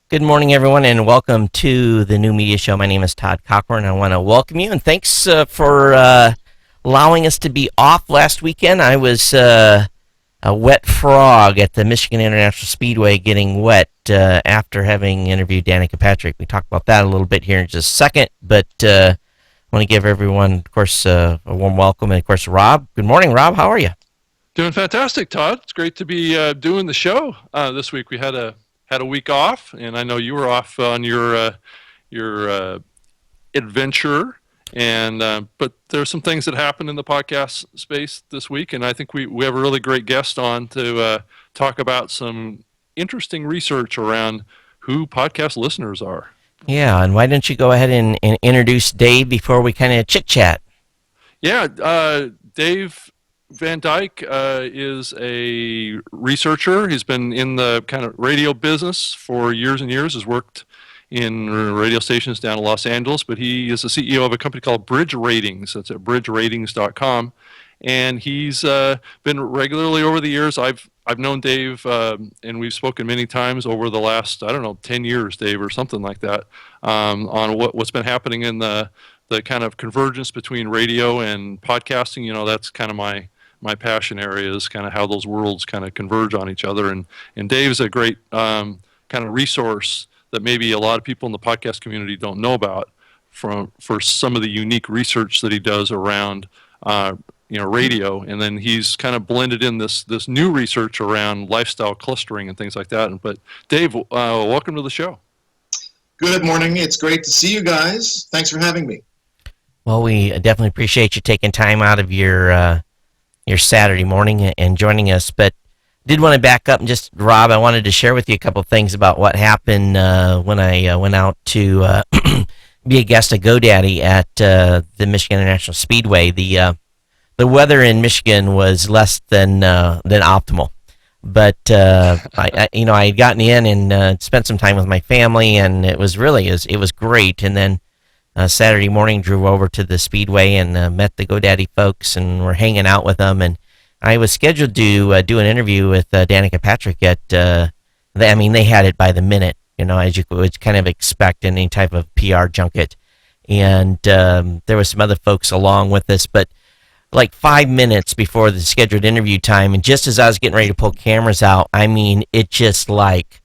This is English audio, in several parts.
Good morning, everyone, and welcome to the New Media Show. My name is Todd Cochrane. I want to welcome you, and thanks for allowing us to be off last weekend. I was a wet frog at the Michigan International Speedway getting wet after having interviewed Danica Patrick. We talked about that a little bit here in just a second, but I want to give everyone, of course, a warm welcome. And, of course, Rob. Good morning, Rob. How are you? Doing fantastic, Todd. It's great to be doing the show this week. We had a week off, and I know you were off on your adventure. And but there's some things that happened in the podcast space this week, and I think we have a really great guest on to talk about some interesting research around who podcast listeners are. Yeah, and why don't you go ahead and introduce Dave before we kind of chit-chat? Yeah, Dave Van Dyke is a researcher. He's been in the kind of radio business for years and years, has worked in radio stations down in Los Angeles, but he is the CEO of a company called Bridge Ratings. That's at bridgeratings.com. And he's been regularly over the years. I've known Dave, and we've spoken many times over the last, 10 years, Dave, or something like that, on what's been happening in the kind of convergence between radio and podcasting. You know, that's kind of my passion area, is kind of how those worlds kind of converge on each other. And Dave's a great kind of resource that maybe a lot of people in the podcast community don't know about for some of the unique research that he does around radio. And then he's kind of blended in this new research around lifestyle clustering and things like that. But Dave, welcome to the show. Good morning. It's great to see you guys. Thanks for having me. Well, we definitely appreciate you taking time out of your Saturday morning and joining us, but did want to back up and just, Rob, I wanted to share with you a couple of things about what happened when I went out to be a guest of GoDaddy at the Michigan International Speedway. The weather in Michigan was less than optimal, but I had gotten in and spent some time with my family, and it was great. And then Saturday morning, drove over to the Speedway and met the GoDaddy folks, and we're hanging out with them. And I was scheduled to do an interview with Danica Patrick at, they had it by the minute, as you would kind of expect in any type of PR junket. And there was some other folks along with us, but like 5 minutes before the scheduled interview time, and just as I was getting ready to pull cameras out, it just like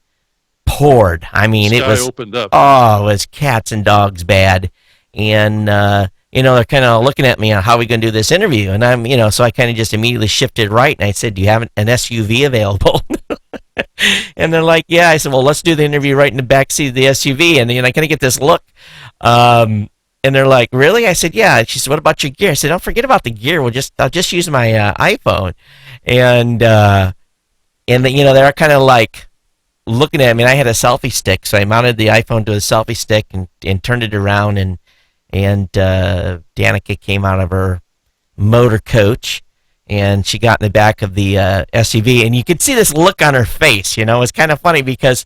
poured. It was opened up. Oh, it was cats and dogs bad. And they're kind of looking at me on how we going to do this interview, and so I kind of just immediately shifted right, and I said, "Do you have an SUV available?" And they're like, "Yeah." I said, "Well, let's do the interview right in the back seat of the SUV." And I kind of get this look, and they're like, "Really?" I said, "Yeah." She said, "What about your gear?" I said, "Don't forget about the gear. I'll just use my iPhone." And they're kind of like looking at me. And I had a selfie stick, so I mounted the iPhone to a selfie stick and turned it around, and Danica came out of her motor coach, and she got in the back of the SUV, and you could see this look on her face. It was kind of funny because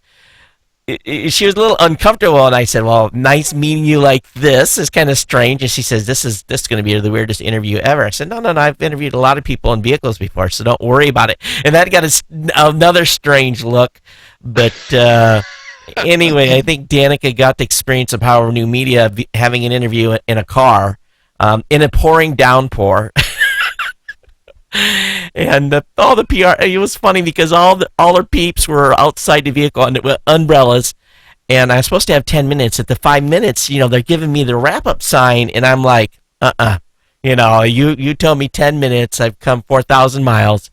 she was a little uncomfortable, and I said, "Well, nice meeting you like this. Is kind of strange." And she says, "This is going to be the weirdest interview ever." I said, No, I've interviewed a lot of people in vehicles before, so don't worry about it." And that got another strange look, but anyway, I think Danica got the experience of power of new media, having an interview in a car, in a pouring downpour. And all the PR, it was funny because all her peeps were outside the vehicle and with umbrellas, and I was supposed to have 10 minutes. At the 5 minutes, they're giving me the wrap-up sign, and I'm like, you told me 10 minutes. I've come 4,000 miles.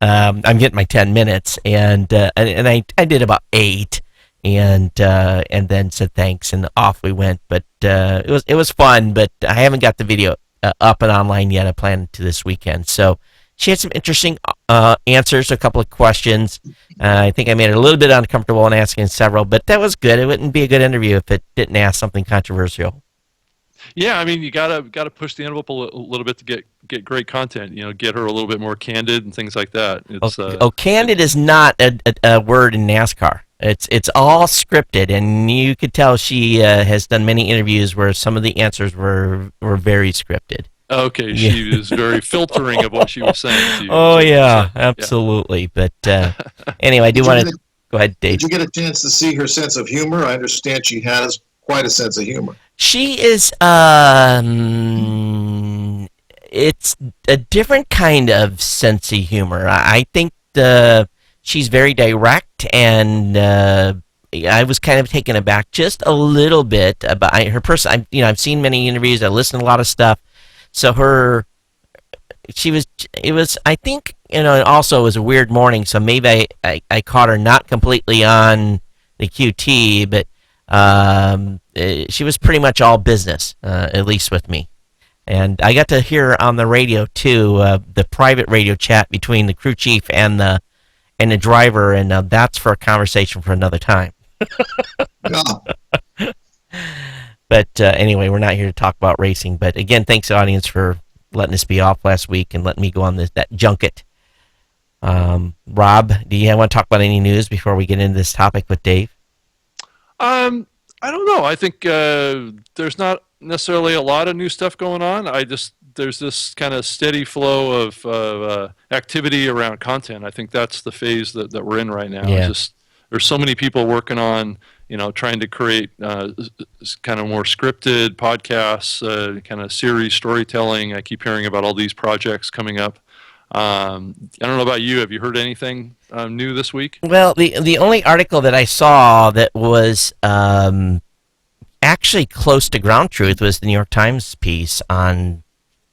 I'm getting my 10 minutes, and I did about 8. And then said thanks, and off we went. But it was fun. But I haven't got the video up and online yet. I plan to this weekend. So she had some interesting answers to a couple of questions. I think I made her a little bit uncomfortable in asking several, but that was good. It wouldn't be a good interview if it didn't ask something controversial. Yeah, you gotta push the envelope a little bit to get great content. Get her a little bit more candid and things like that. Candid is not a word in NASCAR. It's all scripted, and you could tell she has done many interviews where some of the answers were very scripted. Okay, she was very filtering of what she was saying to you. Oh, yeah, absolutely. Yeah. But anyway, I do want to... Go ahead, Dave. Did you get a chance to see her sense of humor? I understand she has quite a sense of humor. She is, it's a different kind of sense of humor. I think she's very direct, and I was kind of taken aback just a little bit about her person. I've seen many interviews. I listened to a lot of stuff. So it was, I think, also it was a weird morning, so maybe I caught her not completely on the QT, but she was pretty much all business, at least with me. And I got to hear on the radio, too, the private radio chat between the crew chief and the driver, and that's for a conversation for another time. Yeah. But anyway, we're not here to talk about racing. But again, thanks, audience, for letting us be off last week and letting me go on that junket. Rob, do you want to talk about any news before we get into this topic with Dave? I don't know. I think there's not necessarily a lot of new stuff going on. There's this kind of steady flow of activity around content. I think that's the phase that we're in right now. Yeah. There's so many people working on, trying to create kind of more scripted podcasts, kind of series storytelling. I keep hearing about all these projects coming up. I don't know about you. Have you heard anything new this week? Well, the only article that I saw that was actually close to ground truth was the New York Times piece on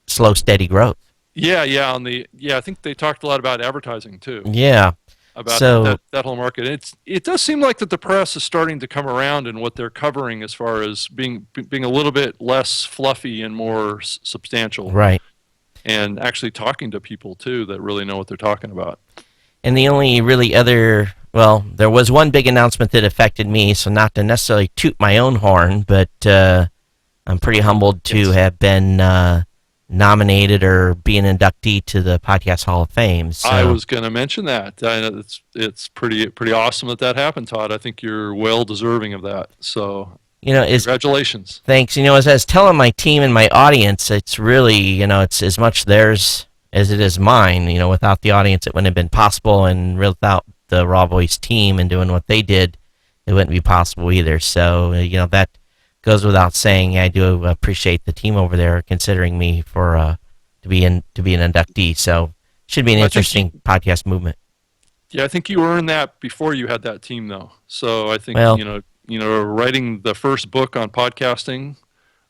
slow, steady growth. Yeah. I think they talked a lot about advertising too. Yeah. About that whole market. It does seem like that the press is starting to come around in what they're covering as far as being a little bit less fluffy and more substantial. Right. And actually talking to people too that really know what they're talking about. And the only really there was one big announcement that affected me, so not to necessarily toot my own horn, but I'm pretty humbled to have been nominated or be an inductee to the Podcast Hall of Fame. So. I was going to mention that. It's pretty awesome that happened, Todd. I think you're well deserving of that. So congratulations. Thanks. As I was telling my team and my audience, it's really, it's as much theirs as it is mine. Without the audience, it wouldn't have been possible, and without the Raw Voice team and doing what they did, it wouldn't be possible either. So, that goes without saying. I do appreciate the team over there considering me for to be an inductee. So, should be an interesting podcast movement. Yeah, I think you earned that before you had that team, though. So I think writing the first book on podcasting,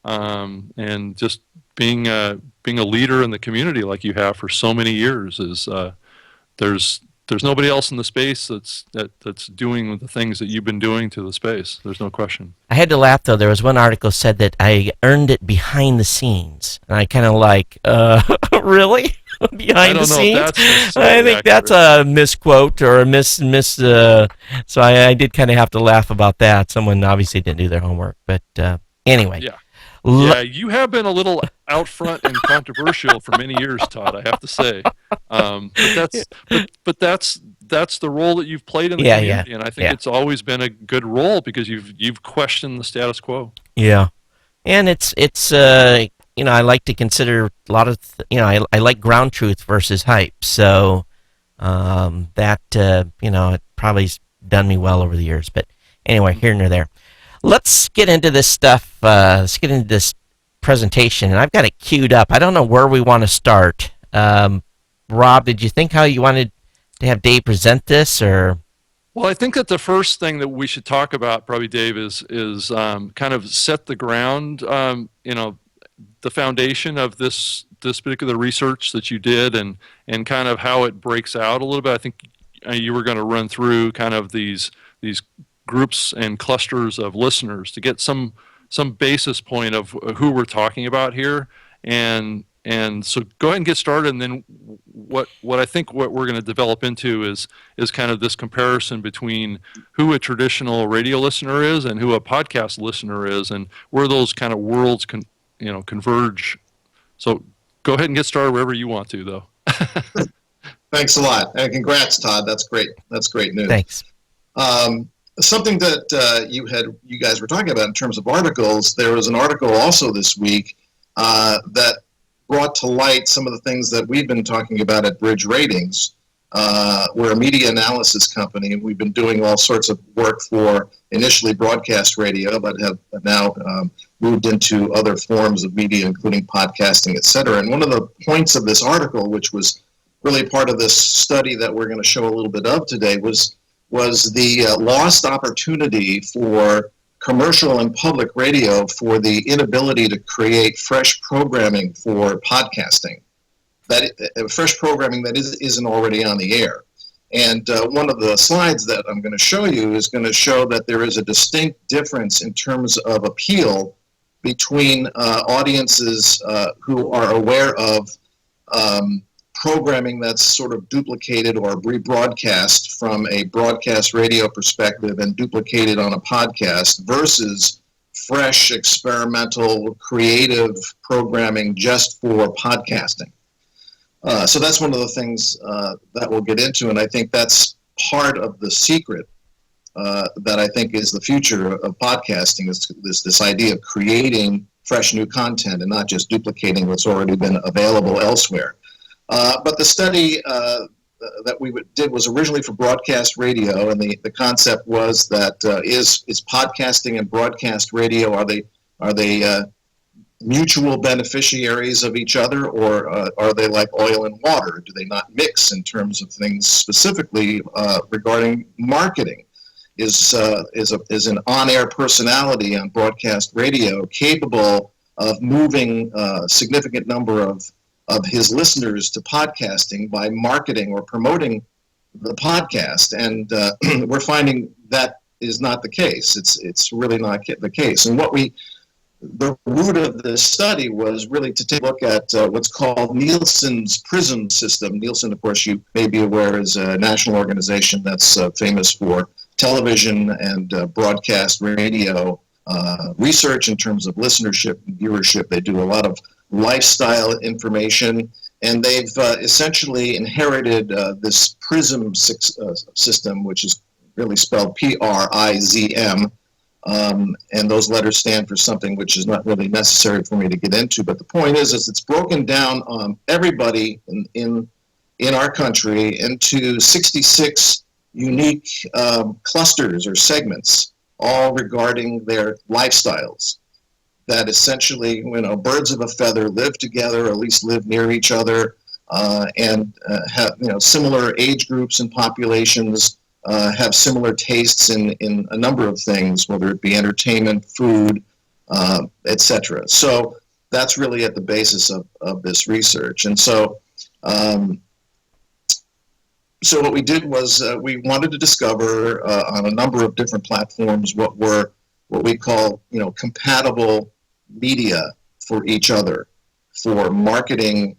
and just being a leader in the community like you have for so many years is there's nobody else in the space that's doing the things that you've been doing to the space. There's no question. I had to laugh though. There was one article said that I earned it behind the scenes, and I kind of like, really? Behind the scenes? I think that's a misquote or a miss. So I did kind of have to laugh about that. Someone obviously didn't do their homework, but anyway. Yeah. Yeah, you have been a little out front and controversial for many years, Todd. I have to say, but that's the role that you've played in the community, and I think it's always been a good role because you've questioned the status quo. Yeah, and it's I like to consider a lot of I like ground truth versus hype, so that it probably's done me well over the years. But anyway, here and there. Let's get into this stuff. Let's get into this presentation, and I've got it queued up. I don't know where we want to start. Rob, did you think how you wanted to have Dave present this, or? Well, I think that the first thing that we should talk about, probably, Dave, is kind of set the ground. The foundation of this particular research that you did, and kind of how it breaks out a little bit. I think you were going to run through kind of these groups and clusters of listeners to get some basis point of who we're talking about here, and so go ahead and get started. And then what I think what we're going to develop into is kind of this comparison between who a traditional radio listener is and who a podcast listener is, and where those kind of worlds converge. So go ahead and get started wherever you want to, though. Thanks a lot, and congrats, Todd. That's great. That's great news. Thanks. Something that you guys were talking about in terms of articles, there was an article also this week that brought to light some of the things that we've been talking about at Bridge Ratings, We're a media analysis company, and we've been doing all sorts of work for initially broadcast radio, but have now moved into other forms of media, including podcasting, et cetera. And one of the points of this article, which was really part of this study that we're going to show a little bit of today, was the lost opportunity for commercial and public radio for the inability to create fresh programming for podcasting. Fresh programming that isn't already on the air. And one of the slides that I'm going to show you is going to show that there is a distinct difference in terms of appeal between audiences who are aware of programming that's sort of duplicated or rebroadcast from a broadcast radio perspective and duplicated on a podcast versus fresh, experimental, creative programming just for podcasting. So that's one of the things that we'll get into, and I think that's part of the secret that I think is the future of podcasting, is this idea of creating fresh new content and not just duplicating what's already been available elsewhere. But the study that we did was originally for broadcast radio, and the concept was that is podcasting and broadcast radio, are they mutual beneficiaries of each other, or are they like oil and water? Do they not mix in terms of things specifically regarding marketing? Is an on-air personality on broadcast radio capable of moving a significant number of his listeners to podcasting by marketing or promoting the podcast? And we're finding that is not the case. It's really not the case. And the root of this study was really to take a look at what's called Nielsen's PRISM system. Nielsen, of course, you may be aware, is a national organization that's famous for television and broadcast radio research in terms of listenership and viewership. They do a lot of lifestyle information, and they've essentially inherited this PRISM system, which is really spelled PRIZM. And those letters stand for something which is not really necessary for me to get into. But the point is it's broken down on everybody in our country into 66 unique clusters or segments, all regarding their lifestyles. That essentially, birds of a feather live together, or at least live near each other, and have similar age groups and populations. Have similar tastes in a number of things, whether it be entertainment, food, etc. So that's really at the basis of this research. And so what we did was we wanted to discover on a number of different platforms what we call compatible media for each other, for marketing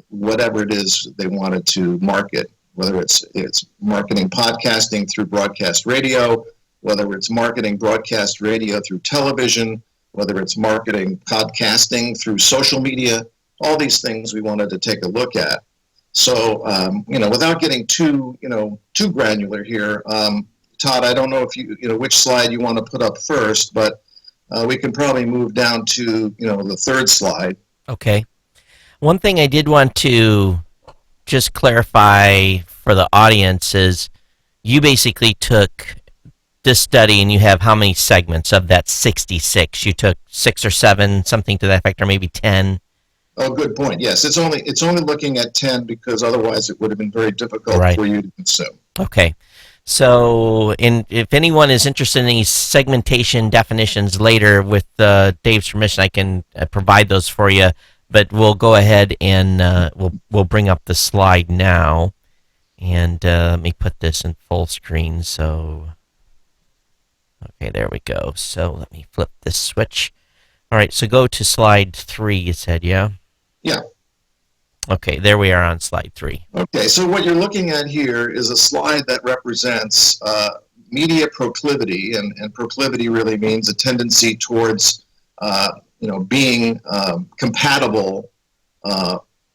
whatever it is they wanted to market. Whether it's marketing podcasting through broadcast radio, whether it's marketing broadcast radio through television, whether it's marketing podcasting through social media, all these things we wanted to take a look at. So, without getting too granular here, Todd, I don't know if which slide you want to put up first, but we can probably move down to, the third slide. Okay. One thing I did want to just clarify for the audience is you basically took this study and you have how many segments of that 66? You took 6 or 7, something to that effect, or maybe 10? Oh, good point. Yes, it's only looking at 10 because otherwise it would have been very difficult for you to consume. Okay. So if anyone is interested in these segmentation definitions later, with Dave's permission, I can provide those for you. But we'll go ahead and we'll bring up the slide now, and let me put this in full screen. So, okay, there we go. So let me flip this switch. All right, so go to slide 3. You said, yeah. Yeah. Okay, there we are on slide 3. Okay, so what you're looking at here is a slide that represents media proclivity, and proclivity really means a tendency towards being compatible,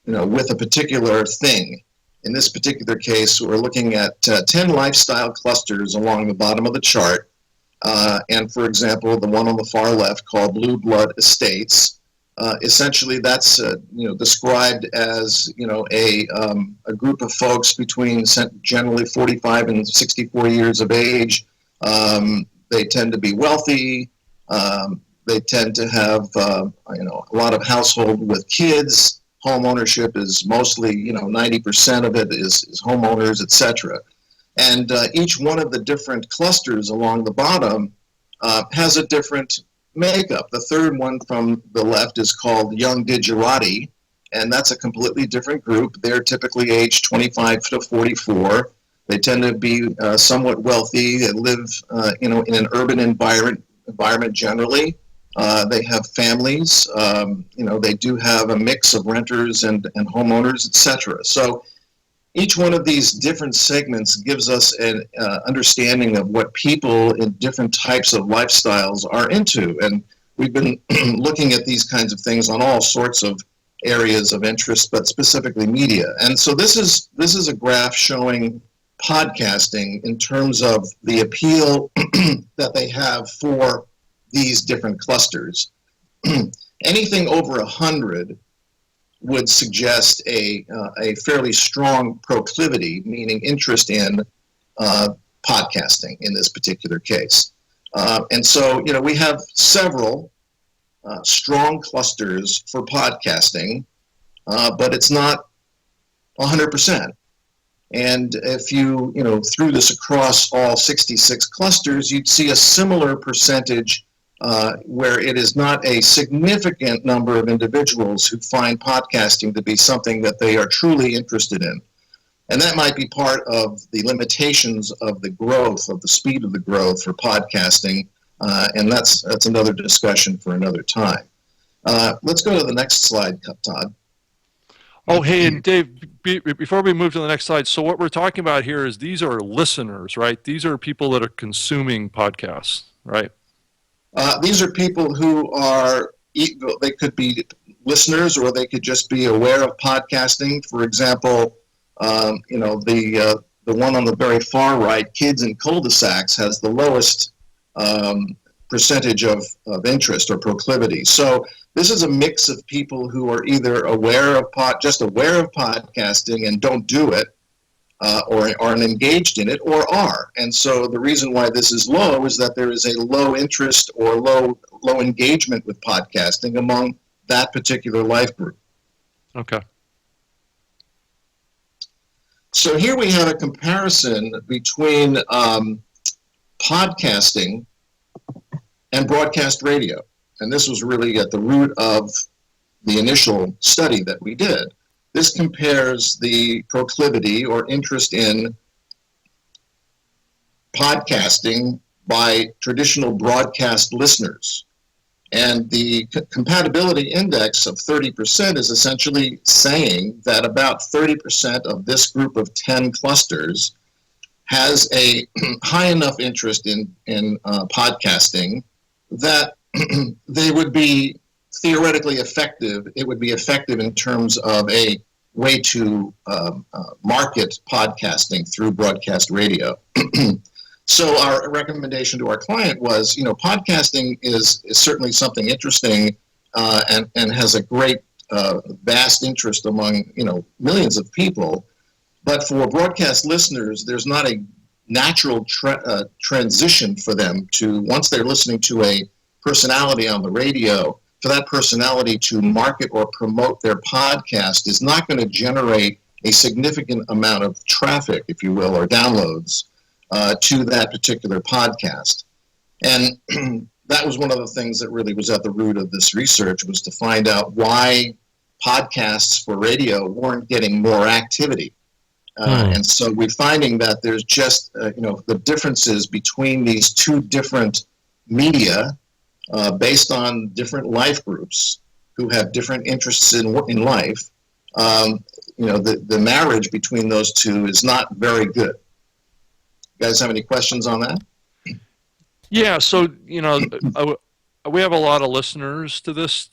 with a particular thing. In this particular case, we're looking at 10 lifestyle clusters along the bottom of the chart. And for example, the one on the far left called Blue Blood Estates Essentially, that's described as a group of folks between generally 45 and 64 years of age. They tend to be wealthy. They tend to have a lot of household with kids. Home ownership is mostly 90% of it is homeowners, etc. And each one of the different clusters along the bottom has a different makeup. The third one from the left is called Young Digerati, and that's a completely different group. They're typically aged 25 to 44. They tend to be somewhat wealthy. They live, in an urban environment generally. They have families. They do have a mix of renters and homeowners, etc. So each one of these different segments gives us an understanding of what people in different types of lifestyles are into. And we've been looking at these kinds of things on all sorts of areas of interest, but specifically media. And so this is a graph showing podcasting in terms of the appeal that they have for these different clusters. Anything over 100 would suggest a fairly strong proclivity, meaning interest in podcasting in this particular case. And so, we have several strong clusters for podcasting, but it's not 100%. And if you threw this across all 66 clusters, you'd see a similar percentage where it is not a significant number of individuals who find podcasting to be something that they are truly interested in. And that might be part of the limitations of the growth, of the speed of the growth for podcasting, and that's another discussion for another time. Let's go to the next slide, Todd. Oh, hey, and Dave, before we move to the next slide, so what we're talking about here is these are listeners, right? These are people that are consuming podcasts, right? These are people who they could be listeners or they could just be aware of podcasting. For example, the one on the very far right, kids in cul-de-sacs, has the lowest percentage of interest or proclivity. So this is a mix of people who are either aware of podcasting and don't do it, or aren't engaged in it, or are. And so the reason why this is low is that there is a low interest or low engagement with podcasting among that particular life group. Okay. So here we have a comparison between podcasting and broadcast radio. And this was really at the root of the initial study that we did. This compares the proclivity or interest in podcasting by traditional broadcast listeners. And the compatibility index of 30% is essentially saying that about 30% of this group of 10 clusters has a high enough interest in podcasting that they would be theoretically effective. It would be effective in terms of a way to market podcasting through broadcast radio. So our recommendation to our client was, podcasting is certainly something interesting and has a great vast interest among, millions of people. But for broadcast listeners, there's not a natural transition for them to, once they're listening to a personality on the radio, for that personality to market or promote their podcast is not going to generate a significant amount of traffic, if you will, or downloads to that particular podcast. And that was one of the things that really was at the root of this research, was to find out why podcasts for radio weren't getting more activity. And so we're finding that there's just, the differences between these two different media based on different life groups who have different interests in life. The marriage between those two is not very good. You guys have any questions on that? Yeah, so we have a lot of listeners to this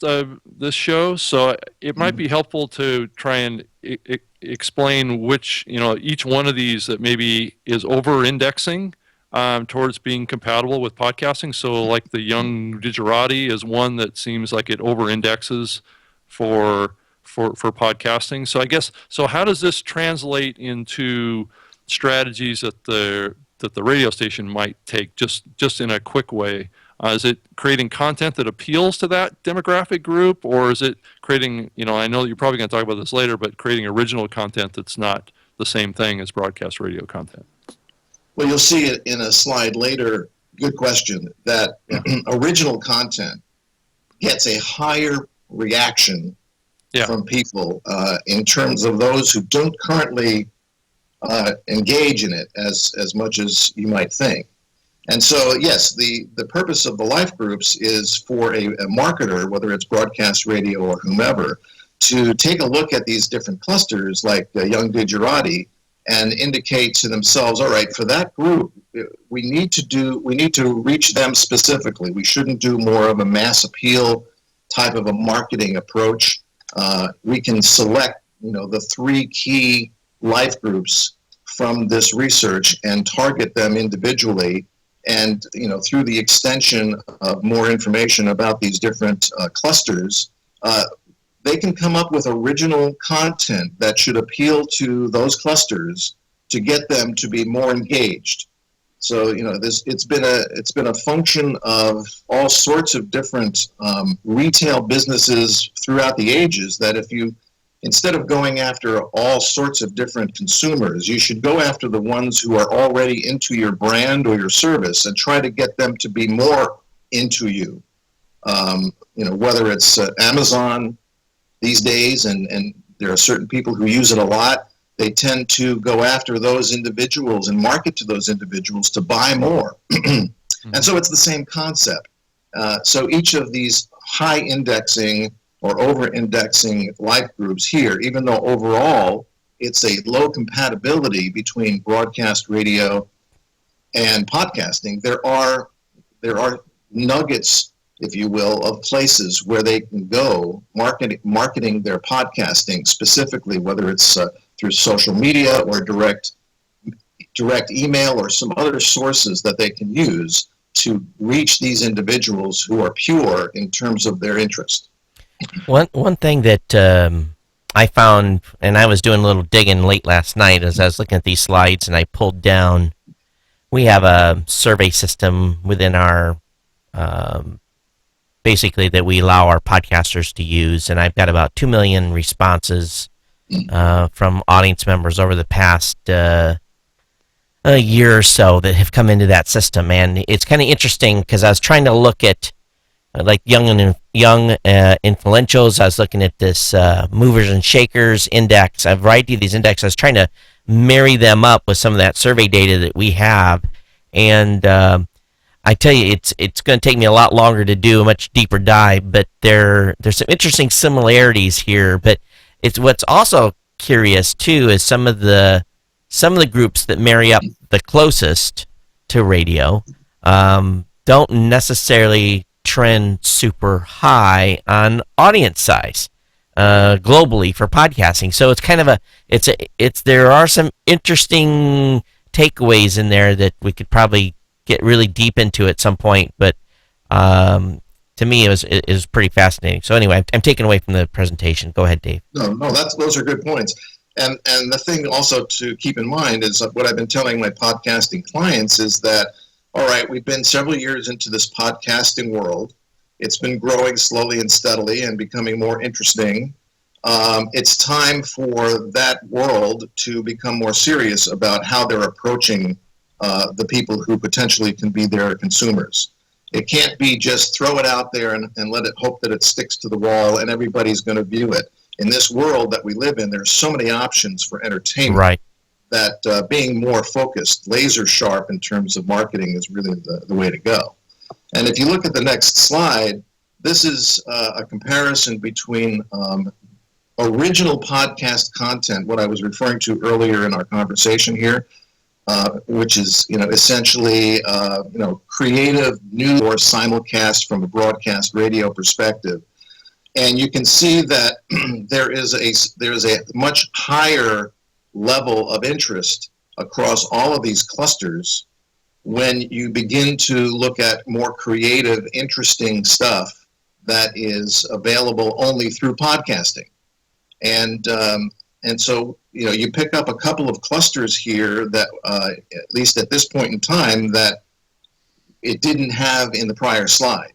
show, so it might be helpful to try and explain which each one of these that maybe is over-indexing towards being compatible with podcasting. So like the Young Digerati is one that seems like it over-indexes for podcasting. So I guess, so how does this translate into strategies that the radio station might take, just in a quick way? Is it creating content that appeals to that demographic group, or is it creating, I know that you're probably going to talk about this later, but creating original content that's not the same thing as broadcast radio content? Well, you'll see it in a slide later. Good question. That original content gets a higher reaction from people in terms of those who don't currently engage in it as much as you might think. And so, yes, the purpose of the life groups is for a marketer, whether it's broadcast radio or whomever, to take a look at these different clusters like Young Digerati and indicate to themselves, all right, for that group, we need to reach them specifically. We shouldn't do more of a mass appeal type of a marketing approach. We can select, the 3 key life groups from this research and target them individually. And, through the extension of more information about these different clusters, they can come up with original content that should appeal to those clusters to get them to be more engaged. So, it's been a function of all sorts of different retail businesses throughout the ages, that if you, instead of going after all sorts of different consumers, you should go after the ones who are already into your brand or your service and try to get them to be more into you. Whether it's Amazon these days, and there are certain people who use it a lot, they tend to go after those individuals and market to those individuals to buy more. And so it's the same concept. So each of these high indexing or over-indexing life groups here, even though overall it's a low compatibility between broadcast radio and podcasting, there are nuggets, if you will, of places where they can go marketing their podcasting specifically, whether it's through social media or direct email or some other sources that they can use to reach these individuals who are pure in terms of their interest. One thing that I found, and I was doing a little digging late last night as I was looking at these slides, and I pulled down, we have a survey system within our, basically, that we allow our podcasters to use, and I've got about 2 million responses from audience members over the past a year or so that have come into that system. And it's kind of interesting because I was trying to look at like young influentials. I was looking at this movers and shakers index, a variety of these indexes. I was trying to marry them up with some of that survey data that we have, and I tell you, it's going to take me a lot longer to do a much deeper dive, but there's some interesting similarities here. But it's what's also curious too is some of the groups that marry up the closest to radio don't necessarily trend super high on audience size globally for podcasting. So it's kind of there are some interesting takeaways in there that we could probably get really deep into at some point, but to me it was pretty fascinating. So anyway, I'm taking away from the presentation. Go ahead, Dave. No, those are good points. And the thing also to keep in mind is what I've been telling my podcasting clients is that, all right, we've been several years into this podcasting world. It's been growing slowly and steadily and becoming more interesting. It's time for that world to become more serious about how they're approaching the people who potentially can be their consumers. It can't be just throw it out there and let it hope that it sticks to the wall and everybody's going to view it. In this world that we live in, there's so many options for entertainment, right, that being more focused, laser sharp in terms of marketing is really the way to go. And if you look at the next slide, this is a comparison between original podcast content, what I was referring to earlier in our conversation here, which is essentially creative news or simulcast from a broadcast radio perspective. And you can see that there is a much higher level of interest across all of these clusters when you begin to look at more creative, interesting stuff that is available only through podcasting. And so, you pick up a couple of clusters here that, at least at this point in time, that it didn't have in the prior slide.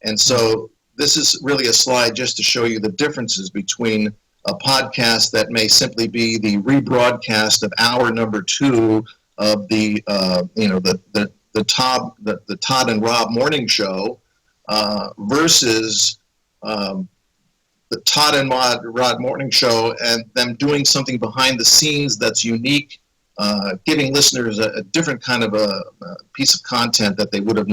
And so this is really a slide just to show you the differences between a podcast that may simply be the rebroadcast of hour number 2 of the Todd and Rob morning show versus the Todd and Rod morning show, and them doing something behind the scenes that's unique, giving listeners a different kind of a piece of content that they would have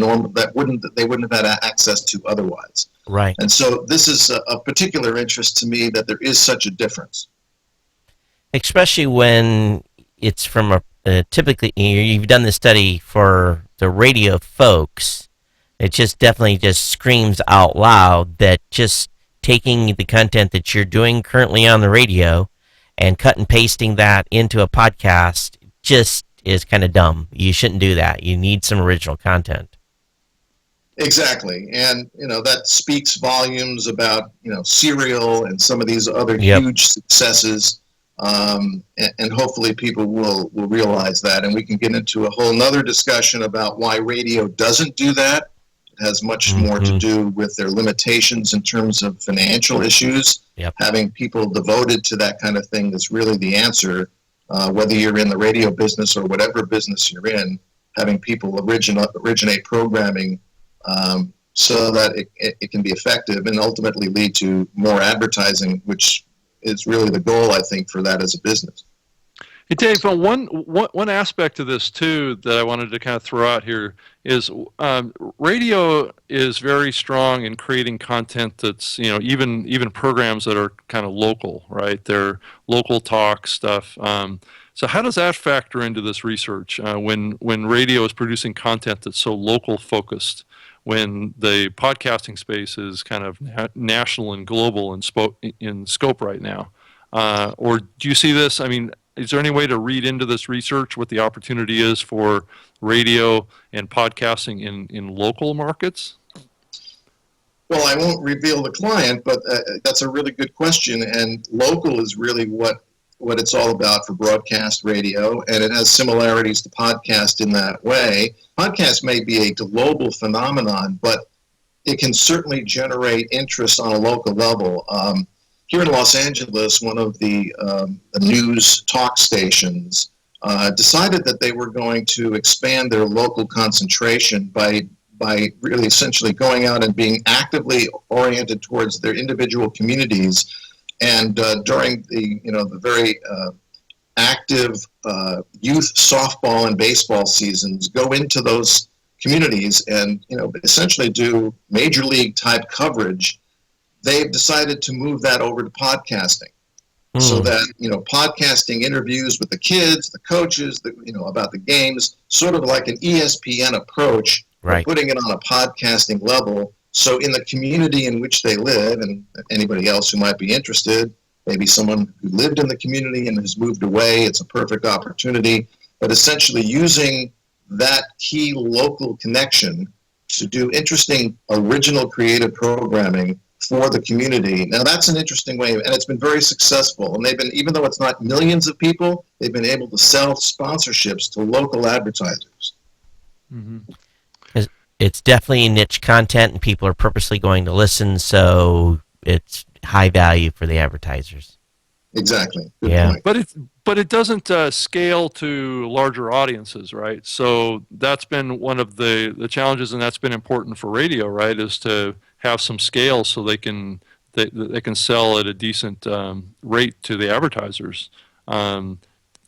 they wouldn't have had access to otherwise. Right. And so this is a particular interest to me that there is such a difference. Especially when it's from typically, you've done the study for the radio folks. It just definitely just screams out loud that just taking the content that you're doing currently on the radio and cut and pasting that into a podcast just is kind of dumb. You shouldn't do that. You need some original content. Exactly. And, that speaks volumes about, Serial and some of these other huge successes. And hopefully people will realize that. And we can get into a whole nother discussion about why radio doesn't do that. It has much more to do with their limitations in terms of financial issues. Yep. Having people devoted to that kind of thing is really the answer, whether you're in the radio business or whatever business you're in. Having people originate programming so that it can be effective and ultimately lead to more advertising, which is really the goal, I think, for that as a business. Hey, Dave, one aspect of this, too, that I wanted to kind of throw out here is radio is very strong in creating content that's, even programs that are kind of local, right? They're local talk stuff. So how does that factor into this research when radio is producing content that's so local focused, when the podcasting space is kind of national and global in scope right now? Or do you see this? I mean, is there any way to read into this research what the opportunity is for radio and podcasting in local markets? Well, I won't reveal the client, but that's a really good question. And local is really what it's all about for broadcast radio, and it has similarities to podcast in that way. Podcast may be a global phenomenon, but it can certainly generate interest on a local level. Here in Los Angeles, one of the news talk stations decided that they were going to expand their local concentration by really essentially going out and being actively oriented towards their individual communities. And during the very active youth softball and baseball seasons, go into those communities and essentially do major league type coverage. They've decided to move that over to podcasting, so that podcasting interviews with the kids, the coaches, about the games, sort of like an ESPN approach, right, putting it on a podcasting level. So in the community in which they live, and anybody else who might be interested, maybe someone who lived in the community and has moved away, it's a perfect opportunity. But essentially using that key local connection to do interesting, original creative programming for the community. Now that's an interesting way, and it's been very successful. And they've been, even though it's not millions of people, they've been able to sell sponsorships to local advertisers. Mm-hmm. It's definitely niche content, and people are purposely going to listen, so it's high value for the advertisers. Exactly. Good point. But it doesn't scale to larger audiences, right? So that's been one of the challenges, and that's been important for radio, right? Is to have some scale so they can sell at a decent rate to the advertisers.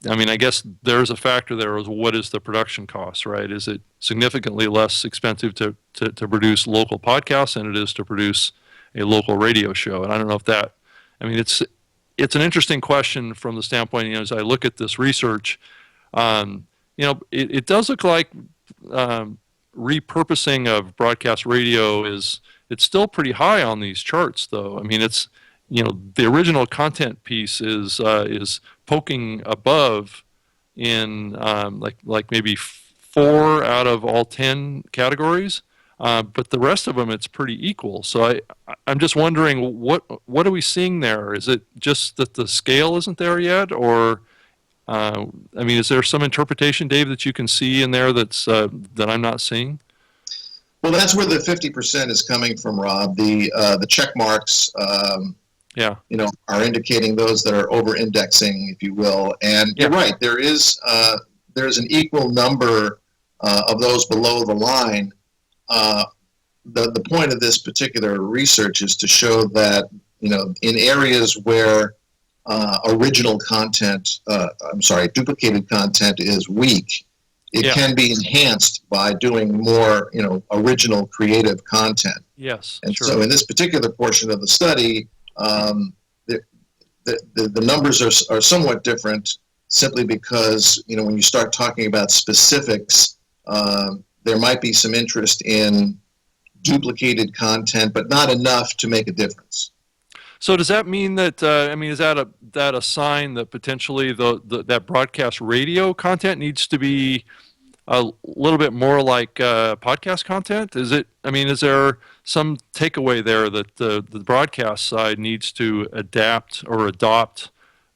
I mean, I guess there's a factor there is what is the production cost, right? Is it significantly less expensive to produce local podcasts than it is to produce a local radio show? And I don't know if that, I mean, it's an interesting question from the standpoint, as I look at this research, it does look like repurposing of broadcast radio it's still pretty high on these charts, though. I mean, it's, the original content piece is poking above in like maybe 4 out of all 10 categories, but the rest of them it's pretty equal. So I'm just wondering what are we seeing there? Is it just that the scale isn't there yet, or I mean, is there some interpretation, Dave, that you can see in there that's that I'm not seeing? Well, that's where the 50% is coming from, Rob. The check marks, are indicating those that are over-indexing, if you will. And you're right. There's an equal number of those below the line. The point of this particular research is to show that in areas where duplicated content is weak, it can be enhanced by doing more, original creative content. Yes. And so in this particular portion of the study, the numbers are somewhat different simply because, when you start talking about specifics, there might be some interest in duplicated content, but not enough to make a difference. So does that mean that, is that a sign that potentially that broadcast radio content needs to be a little bit more like podcast content? Is there some takeaway there that the broadcast side needs to adapt or adopt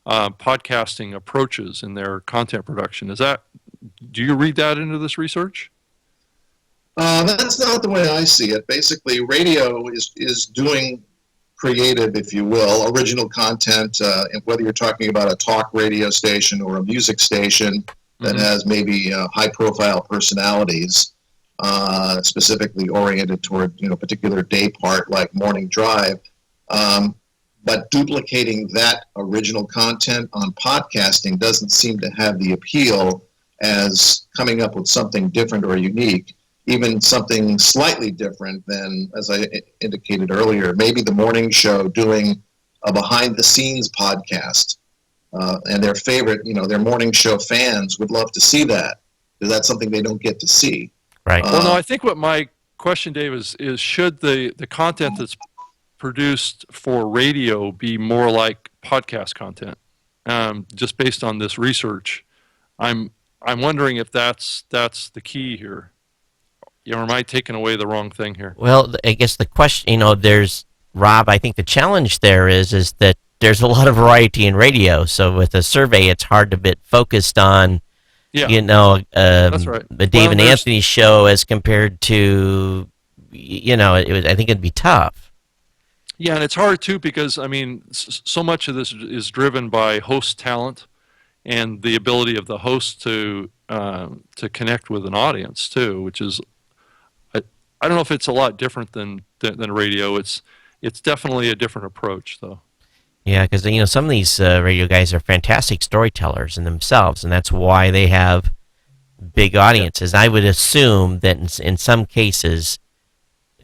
podcasting approaches in their content production? Do you read that into this research? That's not the way I see it. Basically, radio is doing creative, if you will, original content, whether you're talking about a talk radio station or a music station that has maybe high-profile personalities, specifically oriented toward particular day part like morning drive, but duplicating that original content on podcasting doesn't seem to have the appeal as coming up with something different or unique. Even something slightly different than, as I indicated earlier, maybe the morning show doing a behind-the-scenes podcast, and their favorite, their morning show fans would love to see that, because that's something they don't get to see. Right. Well, no, I think what my question, Dave, is should the content that's produced for radio be more like podcast content? Just based on this research, I'm wondering if that's the key here. Or am I taking away the wrong thing here? Well, I guess the question, there's, Rob, I think the challenge there is that there's a lot of variety in radio. So with a survey, it's hard to be focused on, that's right. the Dave and Anthony show as compared to, I think it'd be tough. Yeah, and it's hard too because, so much of this is driven by host talent and the ability of the host to connect with an audience too, which is, I don't know if it's a lot different than radio. It's definitely a different approach, though. Yeah, because some of these radio guys are fantastic storytellers in themselves, and that's why they have big audiences. I would assume that in some cases,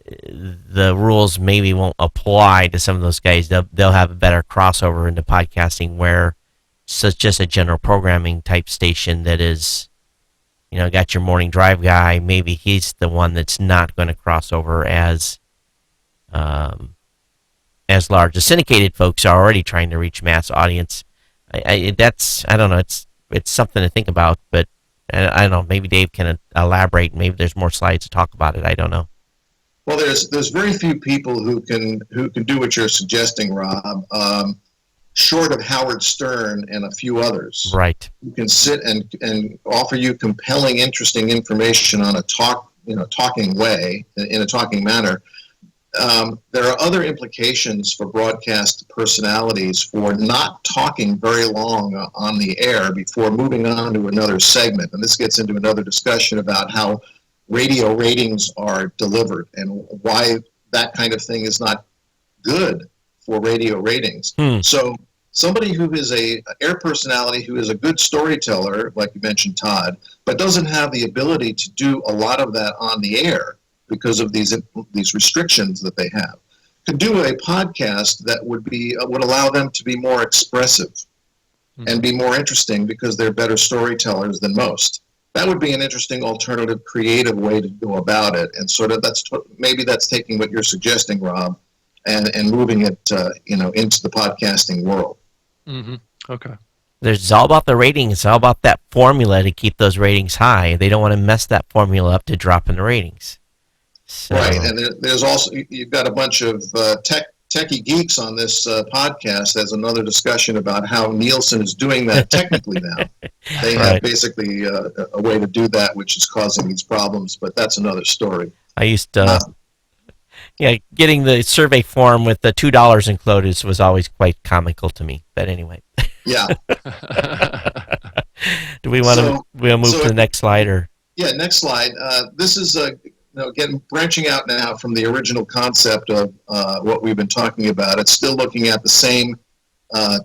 the rules maybe won't apply to some of those guys. They'll have a better crossover into podcasting, where it's just a general programming type station that is, got your morning drive guy. Maybe he's the one that's not going to cross over as large. The syndicated folks are already trying to reach mass audience. I don't know. It's something to think about, but I don't know. Maybe Dave can elaborate. Maybe there's more slides to talk about it. I don't know. Well, there's very few people who can do what you're suggesting, Rob. Short of Howard Stern and a few others, right? Who can sit and offer you compelling, interesting information on a talking way, in a talking manner. There are other implications for broadcast personalities for not talking very long on the air before moving on to another segment, and this gets into another discussion about how radio ratings are delivered and why that kind of thing is not good for radio ratings. So somebody who is a air personality, who is a good storyteller, like you mentioned, Todd, but doesn't have the ability to do a lot of that on the air because of these restrictions that they have, could do a podcast that would allow them to be more expressive and be more interesting because they're better storytellers than most. That would be an interesting alternative, creative way to go about it. And sort of maybe that's taking what you're suggesting, Rob, and moving it into the podcasting world. Mm-hmm. Okay. It's all about the ratings. It's all about that formula to keep those ratings high. They don't want to mess that formula up to drop in the ratings. So, Right, and there's also, you've got a bunch of techie geeks on this podcast as another discussion about how Nielsen is doing that technically now. They have basically a way to do that, which is causing these problems, but that's another story. I used to, getting the survey form with the $2 included was always quite comical to me. But anyway. Yeah. Do we want to move to the next slide? Or? Yeah, next slide. This is again, branching out now from the original concept of what we've been talking about. It's still looking at the same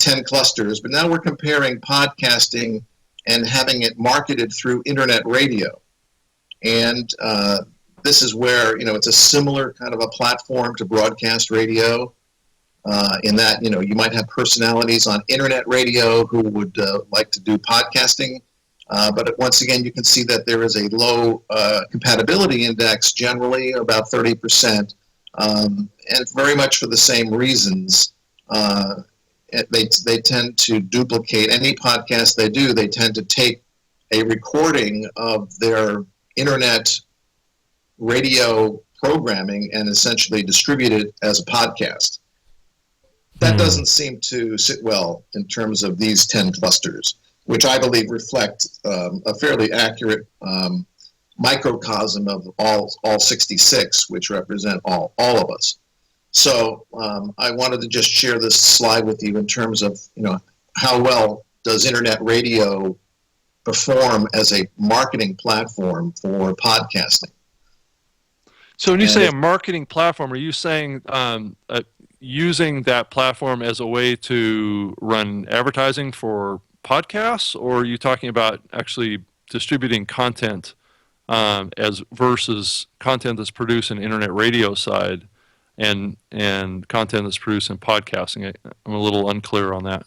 10 clusters, but now we're comparing podcasting and having it marketed through internet radio. And this is where, it's a similar kind of a platform to broadcast radio in that, you might have personalities on internet radio who would like to do podcasting. But once again, you can see that there is a low compatibility index, generally about 30%, and very much for the same reasons. They tend to duplicate any podcast they do. They tend to take a recording of their internet radio programming and essentially distribute it as a podcast. That doesn't seem to sit well in terms of these 10 clusters, which I believe reflect a fairly accurate microcosm of all 66, which represent all of us. So I wanted to just share this slide with you in terms of, how well does internet radio perform as a marketing platform for podcasting. So when you say a marketing platform, are you saying using that platform as a way to run advertising for podcasts, or are you talking about actually distributing content as versus content that's produced in internet radio side and content that's produced in podcasting? I'm a little unclear on that.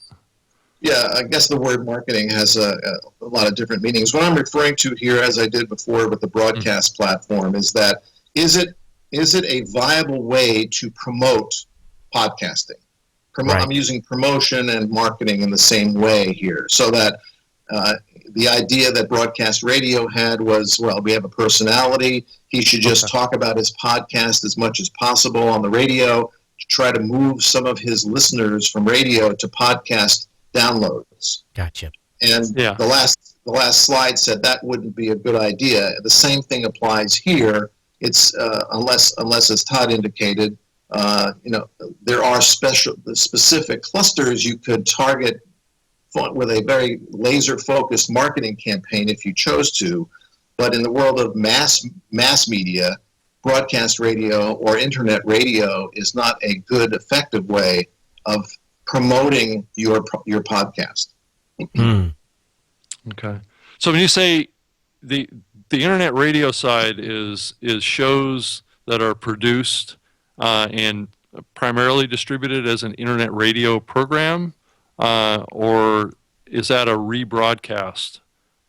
Yeah, I guess the word marketing has a lot of different meanings. What I'm referring to here, as I did before with the broadcast platform, is that is it a viable way to promote podcasting? Right. I'm using promotion and marketing in the same way here, so that the idea that broadcast radio had was, well, we have a personality. He should just talk about his podcast as much as possible on the radio to try to move some of his listeners from radio to podcast downloads. Gotcha. And the last slide said that wouldn't be a good idea. The same thing applies here. It's unless as Todd indicated, there are specific clusters you could target with a very laser-focused marketing campaign if you chose to. But in the world of mass media, broadcast radio or internet radio is not a good, effective way of promoting your podcast. Okay. So when you say the internet radio side is shows that are produced and primarily distributed as an internet radio program, or is that a rebroadcast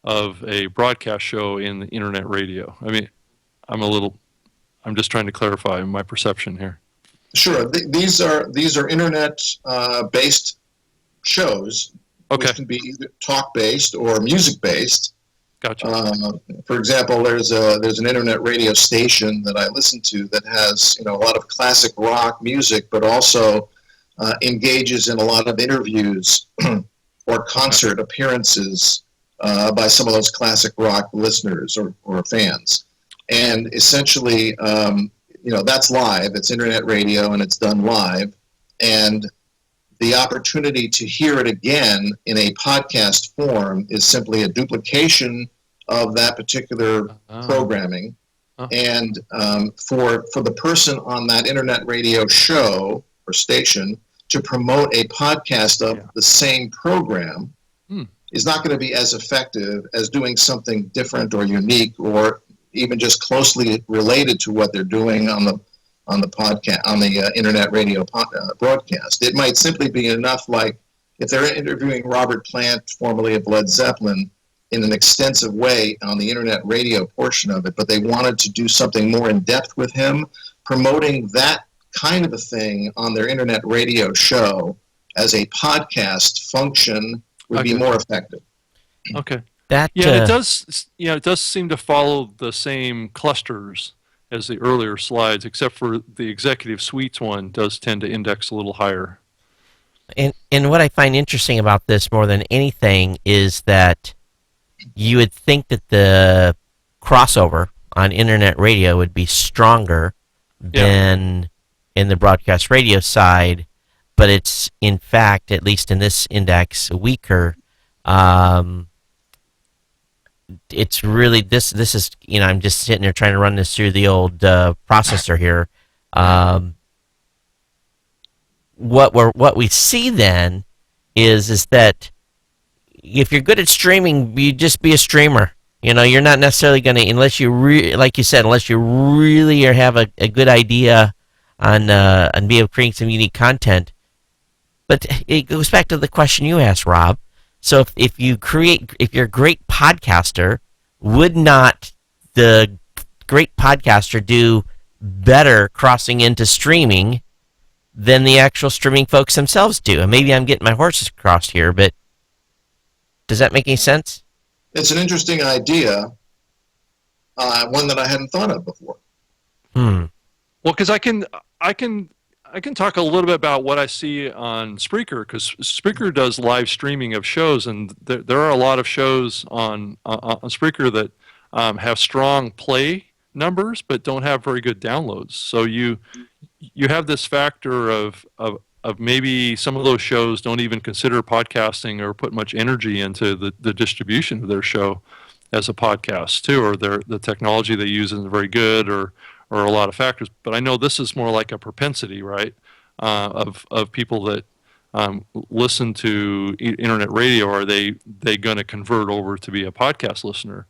of a broadcast show in the internet radio? I mean, I'm just trying to clarify my perception here. Sure. These are internet based shows, which can be either talk based or music based. Gotcha. For example, there's an internet radio station that I listen to that has a lot of classic rock music, but also engages in a lot of interviews or concert appearances by some of those classic rock listeners or fans. And essentially, that's live. It's internet radio, and it's done live. And the opportunity to hear it again in a podcast form is simply a duplication of that particular programming. And for the person on that internet radio show or station to promote a podcast of the same program is not going to be as effective as doing something different or unique or even just closely related to what they're doing on the podcast, on the internet radio broadcast. It might simply be enough, like if they're interviewing Robert Plant, formerly of Led Zeppelin, in an extensive way on the internet radio portion of it, but they wanted to do something more in depth with him, promoting that kind of a thing on their internet radio show as a podcast function would be Okay. more effective. Okay. That Yeah, and it does. It does seem to follow the same clusters as the earlier slides, except for the executive suites one does tend to index a little higher. and what I find interesting about this more than anything is that you would think that the crossover on internet radio would be stronger than in the broadcast radio side, but it's in fact, at least in this index, weaker. It's really this is I'm just sitting there trying to run this through the old processor here. What we see then is that if you're good at streaming, you just be a streamer. You're not necessarily going to, unless you like you said, unless you really have a good idea on being able to create some unique content. But it goes back to the question you asked, Rob. So if you're a great podcaster, would not the great podcaster do better crossing into streaming than the actual streaming folks themselves do? And maybe I'm getting my horses crossed here, but does that make any sense? It's an interesting idea, one that I hadn't thought of before. Well, because I can talk a little bit about what I see on Spreaker, because Spreaker does live streaming of shows, and there are a lot of shows on Spreaker that have strong play numbers but don't have very good downloads. So you have this factor of maybe some of those shows don't even consider podcasting or put much energy into the distribution of their show as a podcast too, or the technology they use isn't very good, or a lot of factors. But I know this is more like a propensity, right, of people that listen to internet radio. Are they going to convert over to be a podcast listener?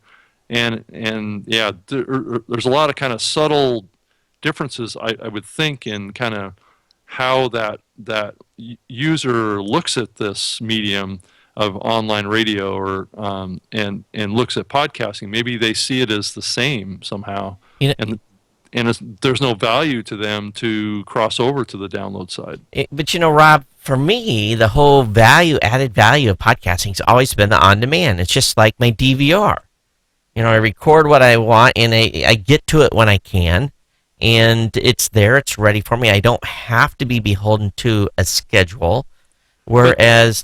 And yeah, there's a lot of kind of subtle differences, I would think, in kind of how that user looks at this medium of online radio, or and looks at podcasting. Maybe they see it as the same somehow, and there's no value to them to cross over to the download side. But Rob, for me, the whole added value of podcasting has always been the on-demand. It's just like my DVR. I record what I want, and I get to it when I can. And it's there, it's ready for me. I don't have to be beholden to a schedule. Whereas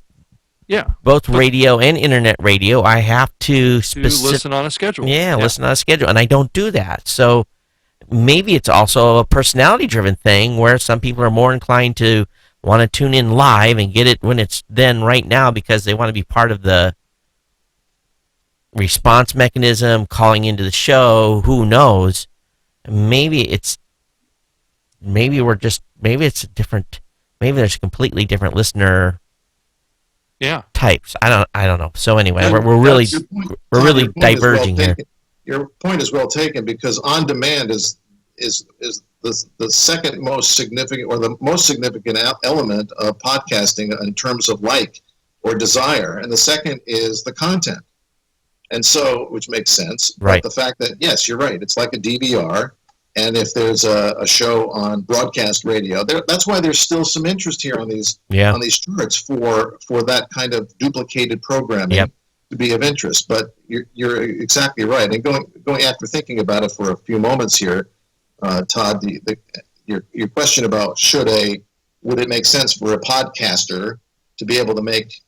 both radio and internet radio, I have to listen on a schedule. Yeah, listen on a schedule. And I don't do that. So maybe it's also a personality-driven thing where some people are more inclined to want to tune in live and get it when it's then right now because they want to be part of the response mechanism, calling into the show, who knows. Maybe it's a different, maybe there's completely different listener types. I don't know. So anyway, we're really diverging here. Your point is well taken, because on demand is the second most significant, or the most significant element of podcasting in terms of like or desire, and the second is the content. And so, which makes sense, right? But the fact that, yes, you're right, it's like a DVR, and if there's a show on broadcast radio, that's why there's still some interest here on these charts for that kind of duplicated programming to be of interest. But you're exactly right. And going after thinking about it for a few moments here, Todd, your question about would it make sense for a podcaster to be able to make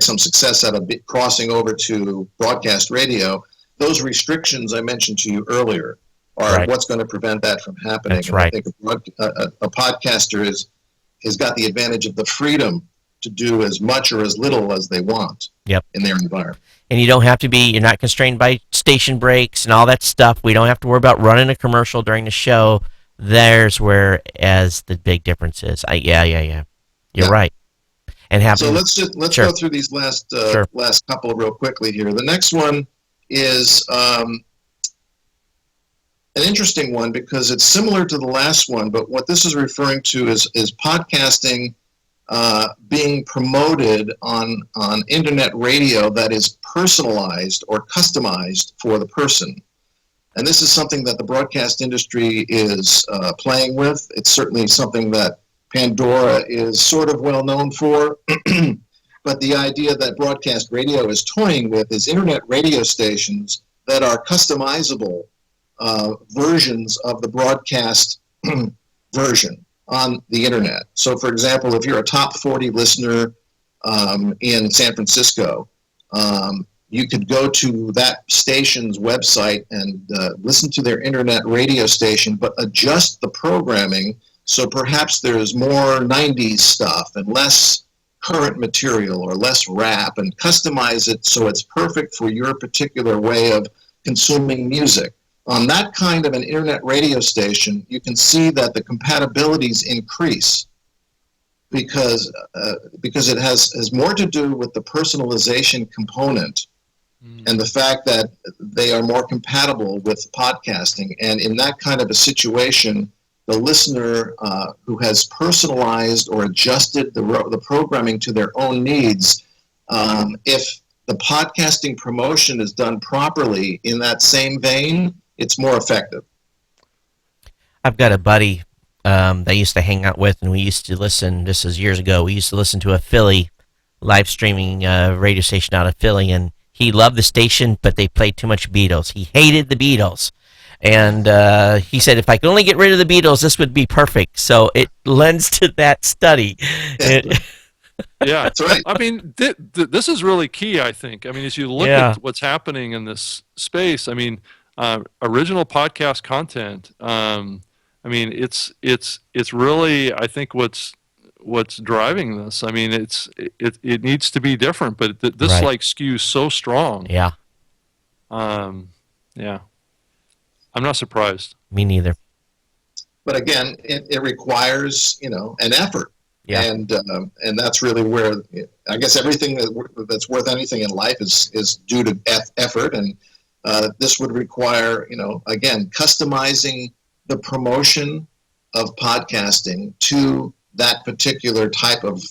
some success out of crossing over to broadcast radio? Those restrictions I mentioned to you earlier are what's going to prevent that from happening. That's right. I think a podcaster has got the advantage of the freedom to do as much or as little as they want in their environment. And you're not constrained by station breaks and all that stuff. We don't have to worry about running a commercial during the show. There's where as the big difference is. You're right. And so let's go through these last couple real quickly here. The next one is an interesting one because it's similar to the last one, but what this is referring to is podcasting being promoted on internet radio that is personalized or customized for the person. And this is something that the broadcast industry is playing with. It's certainly something that Pandora is sort of well known for, But the idea that broadcast radio is toying with is internet radio stations that are customizable versions of the broadcast version on the internet. So, for example, if you're a top 40 listener in San Francisco, you could go to that station's website and listen to their internet radio station, but adjust the programming so perhaps there's more 90s stuff and less current material or less rap, and customize it so it's perfect for your particular way of consuming music. On that kind of an internet radio station, you can see that the compatibilities increase because it has more to do with the personalization component and the fact that they are more compatible with podcasting. And in that kind of a situation, the listener who has personalized or adjusted the programming to their own needs, if the podcasting promotion is done properly in that same vein, it's more effective. I've got a buddy that I used to hang out with, and we used to listen, this is years ago, we used to listen to a Philly live streaming radio station out of Philly, and he loved the station, but they played too much Beatles. He hated the Beatles. And he said, if I could only get rid of the Beatles, this would be perfect. So it lends to that study. Yeah, that's right. I mean, this is really key, I think. I mean, as you look at what's happening in this space, I mean, original podcast content, I mean, it's really, I think, what's driving this. I mean, it needs to be different, but this like skews so strong. Yeah. Yeah. I'm not surprised. Me neither. But again, it requires, an effort. Yeah. And that's really where, I guess, everything that's worth anything in life is due to effort. And this would require, again, customizing the promotion of podcasting to that particular type of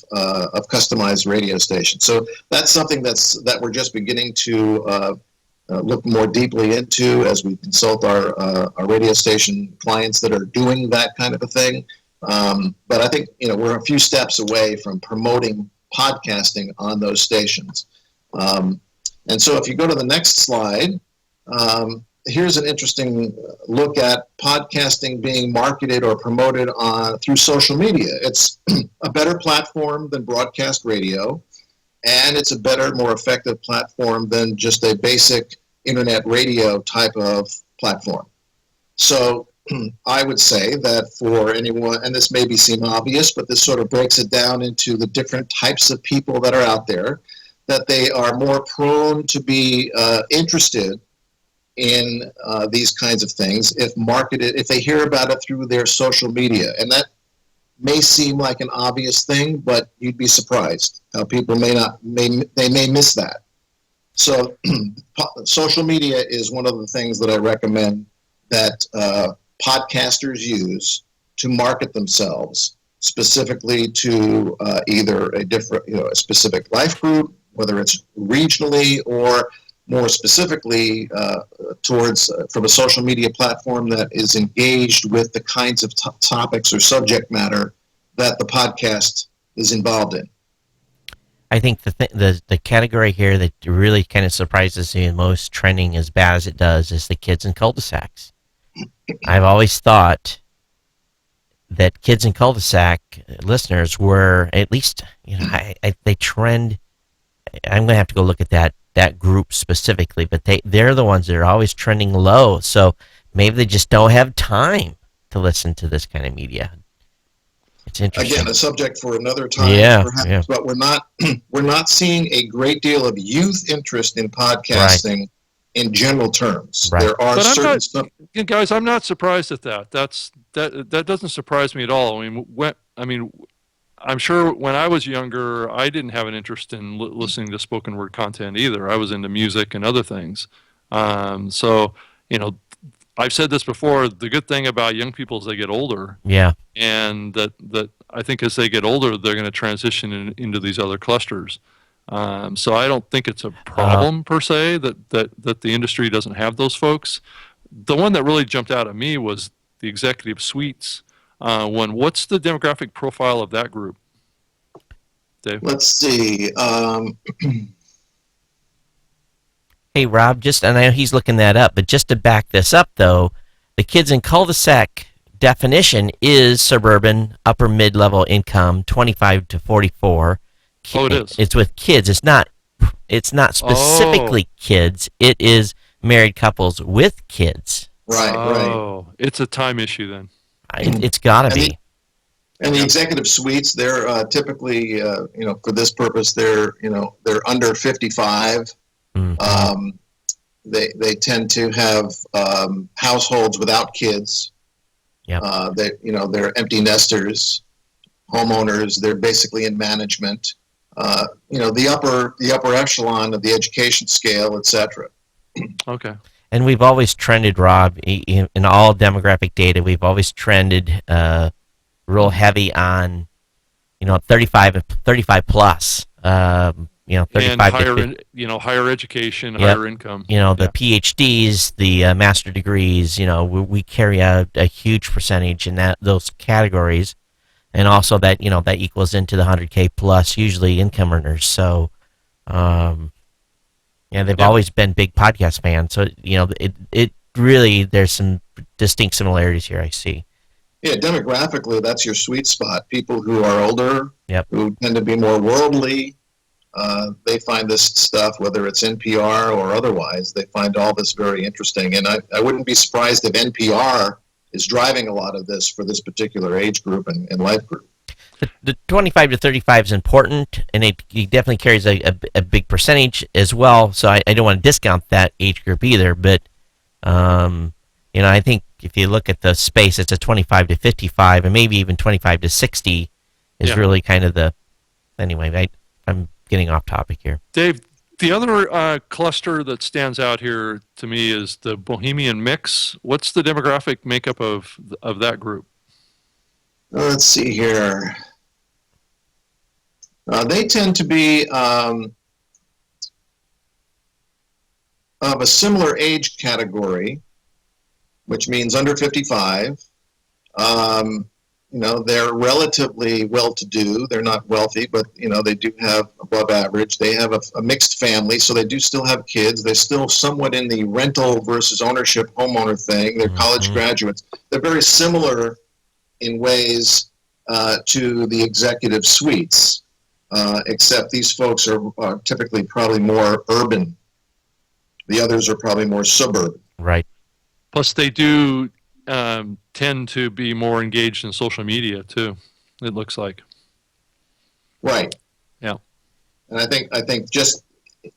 customized radio station. So that's something that we're just beginning to look more deeply into as we consult our radio station clients that are doing that kind of a thing. But I think, we're a few steps away from promoting podcasting on those stations. And so if you go to the next slide, here's an interesting look at podcasting being marketed or promoted through social media. It's a better platform than broadcast radio, and it's a better, more effective platform than just a basic internet radio type of platform. So I would say that for anyone, and this may seem obvious, but this sort of breaks it down into the different types of people that are out there, that they are more prone to be interested in these kinds of things if they hear about it through their social media. And that may seem like an obvious thing, but you'd be surprised how people may miss that. So social media is one of the things that I recommend that podcasters use to market themselves, specifically to either a specific life group, whether it's regionally or more specifically towards from a social media platform that is engaged with the kinds of topics or subject matter that the podcast is involved in. I think the category here that really kind of surprises me most, trending as bad as it does, is the kids in cul-de-sacs. I've always thought that kids in cul-de-sac listeners were at least, they trend. I'm going to have to go look at that group specifically, but they're the ones that are always trending low. So maybe they just don't have time to listen to this kind of media. It's interesting. Again, a subject for another time, perhaps, but we're not seeing a great deal of youth interest in podcasting in general terms. Right. There are guys, I'm not surprised at that. That doesn't surprise me at all. I mean, I'm sure when I was younger, I didn't have an interest in listening to spoken word content either. I was into music and other things. So, I've said this before, the good thing about young people is they get older. Yeah. And that I think as they get older, they're going to transition into these other clusters. So I don't think it's a problem per se that the industry doesn't have those folks. The one that really jumped out at me was the executive suites. What's the demographic profile of that group? Dave? Let's see. Hey, Rob, I know he's looking that up, but just to back this up, though, the kids in cul-de-sac definition is suburban, upper mid-level income, 25 to 44. Oh, it is. It's with kids. It's not specifically kids. It is married couples with kids. Right. Oh, it's a time issue then. It's got to be. And the executive suites, they're typically, for this purpose, they're under 55. Mm-hmm. They tend to have households without kids. Yep. They're empty nesters, homeowners. They're basically in management. The upper echelon of the education scale, etc. Okay. And we've always trended, Rob, in all demographic data. We've always trended real heavy on, 35 plus. 35 and higher education, Yep. higher income. The PhDs, the master degrees. We carry a huge percentage in those categories, and also that that equals into the 100K plus usually income earners. So, they've always been big podcast fans. So it really, there's some distinct similarities here. I see. Yeah, demographically, that's your sweet spot. People who are older, Yep. who tend to be more worldly. They find this stuff, whether it's NPR or otherwise, they find all this very interesting. And I wouldn't be surprised if NPR is driving a lot of this for this particular age group and life group. The 25 to 35 is important, and it definitely carries a big percentage as well. So I don't want to discount that age group either. But, I think if you look at the space, it's a 25 to 55, and maybe even 25 to 60 is really kind of the... Anyway, I'm getting off topic here. Dave, the other cluster that stands out here to me is the Bohemian mix. What's the demographic makeup of that group? Let's see here. They tend to be of a similar age category, which means under 55. They're relatively well-to-do. They're not wealthy, but, they do have above average. They have a mixed family, so they do still have kids. They're still somewhat in the rental versus ownership homeowner thing. They're college graduates. They're very similar in ways to the executive suites, except these folks are typically probably more urban. The others are probably more suburban. Right. Plus, they do tend to be more engaged in social media too. It looks like. Right. Yeah. And I think just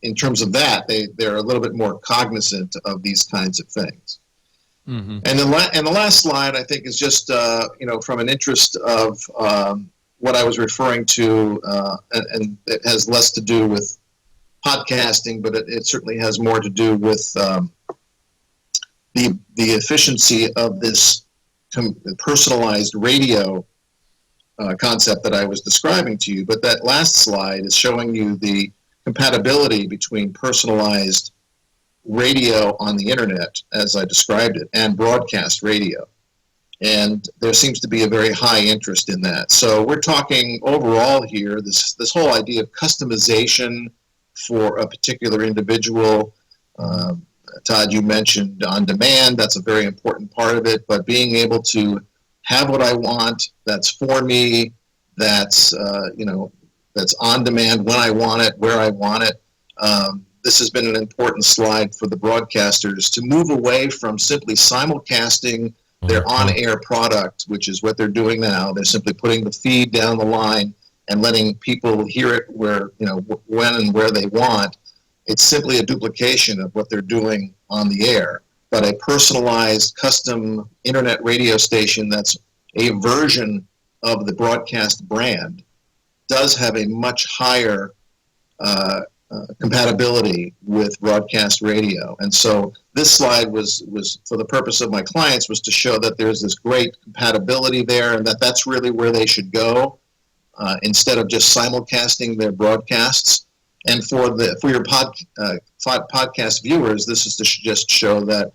in terms of that, they're a little bit more cognizant of these kinds of things. Mm-hmm. And the last slide, I think, is just from an interest of what I was referring to, and it has less to do with podcasting, but it certainly has more to do with the efficiency of this personalized radio concept that I was describing to you. But that last slide is showing you the compatibility between personalized radio on the internet, as I described it, and broadcast radio. And there seems to be a very high interest in that. So we're talking overall here, this whole idea of customization for a particular individual. Todd, you mentioned on demand. That's a very important part of it. But being able to have what I want, that's for me, that's that's on demand when I want it, where I want it. This has been an important slide for the broadcasters to move away from simply simulcasting their on-air product, which is what they're doing now. They're simply putting the feed down the line and letting people hear it where, when and where they want. It's simply a duplication of what they're doing on the air. But a personalized, custom internet radio station that's a version of the broadcast brand does have a much higher compatibility with broadcast radio. And so this slide was for the purpose of my clients, was to show that there's this great compatibility there, and that's really where they should go, instead of just simulcasting their broadcasts. And for your podcast viewers, this is to just show that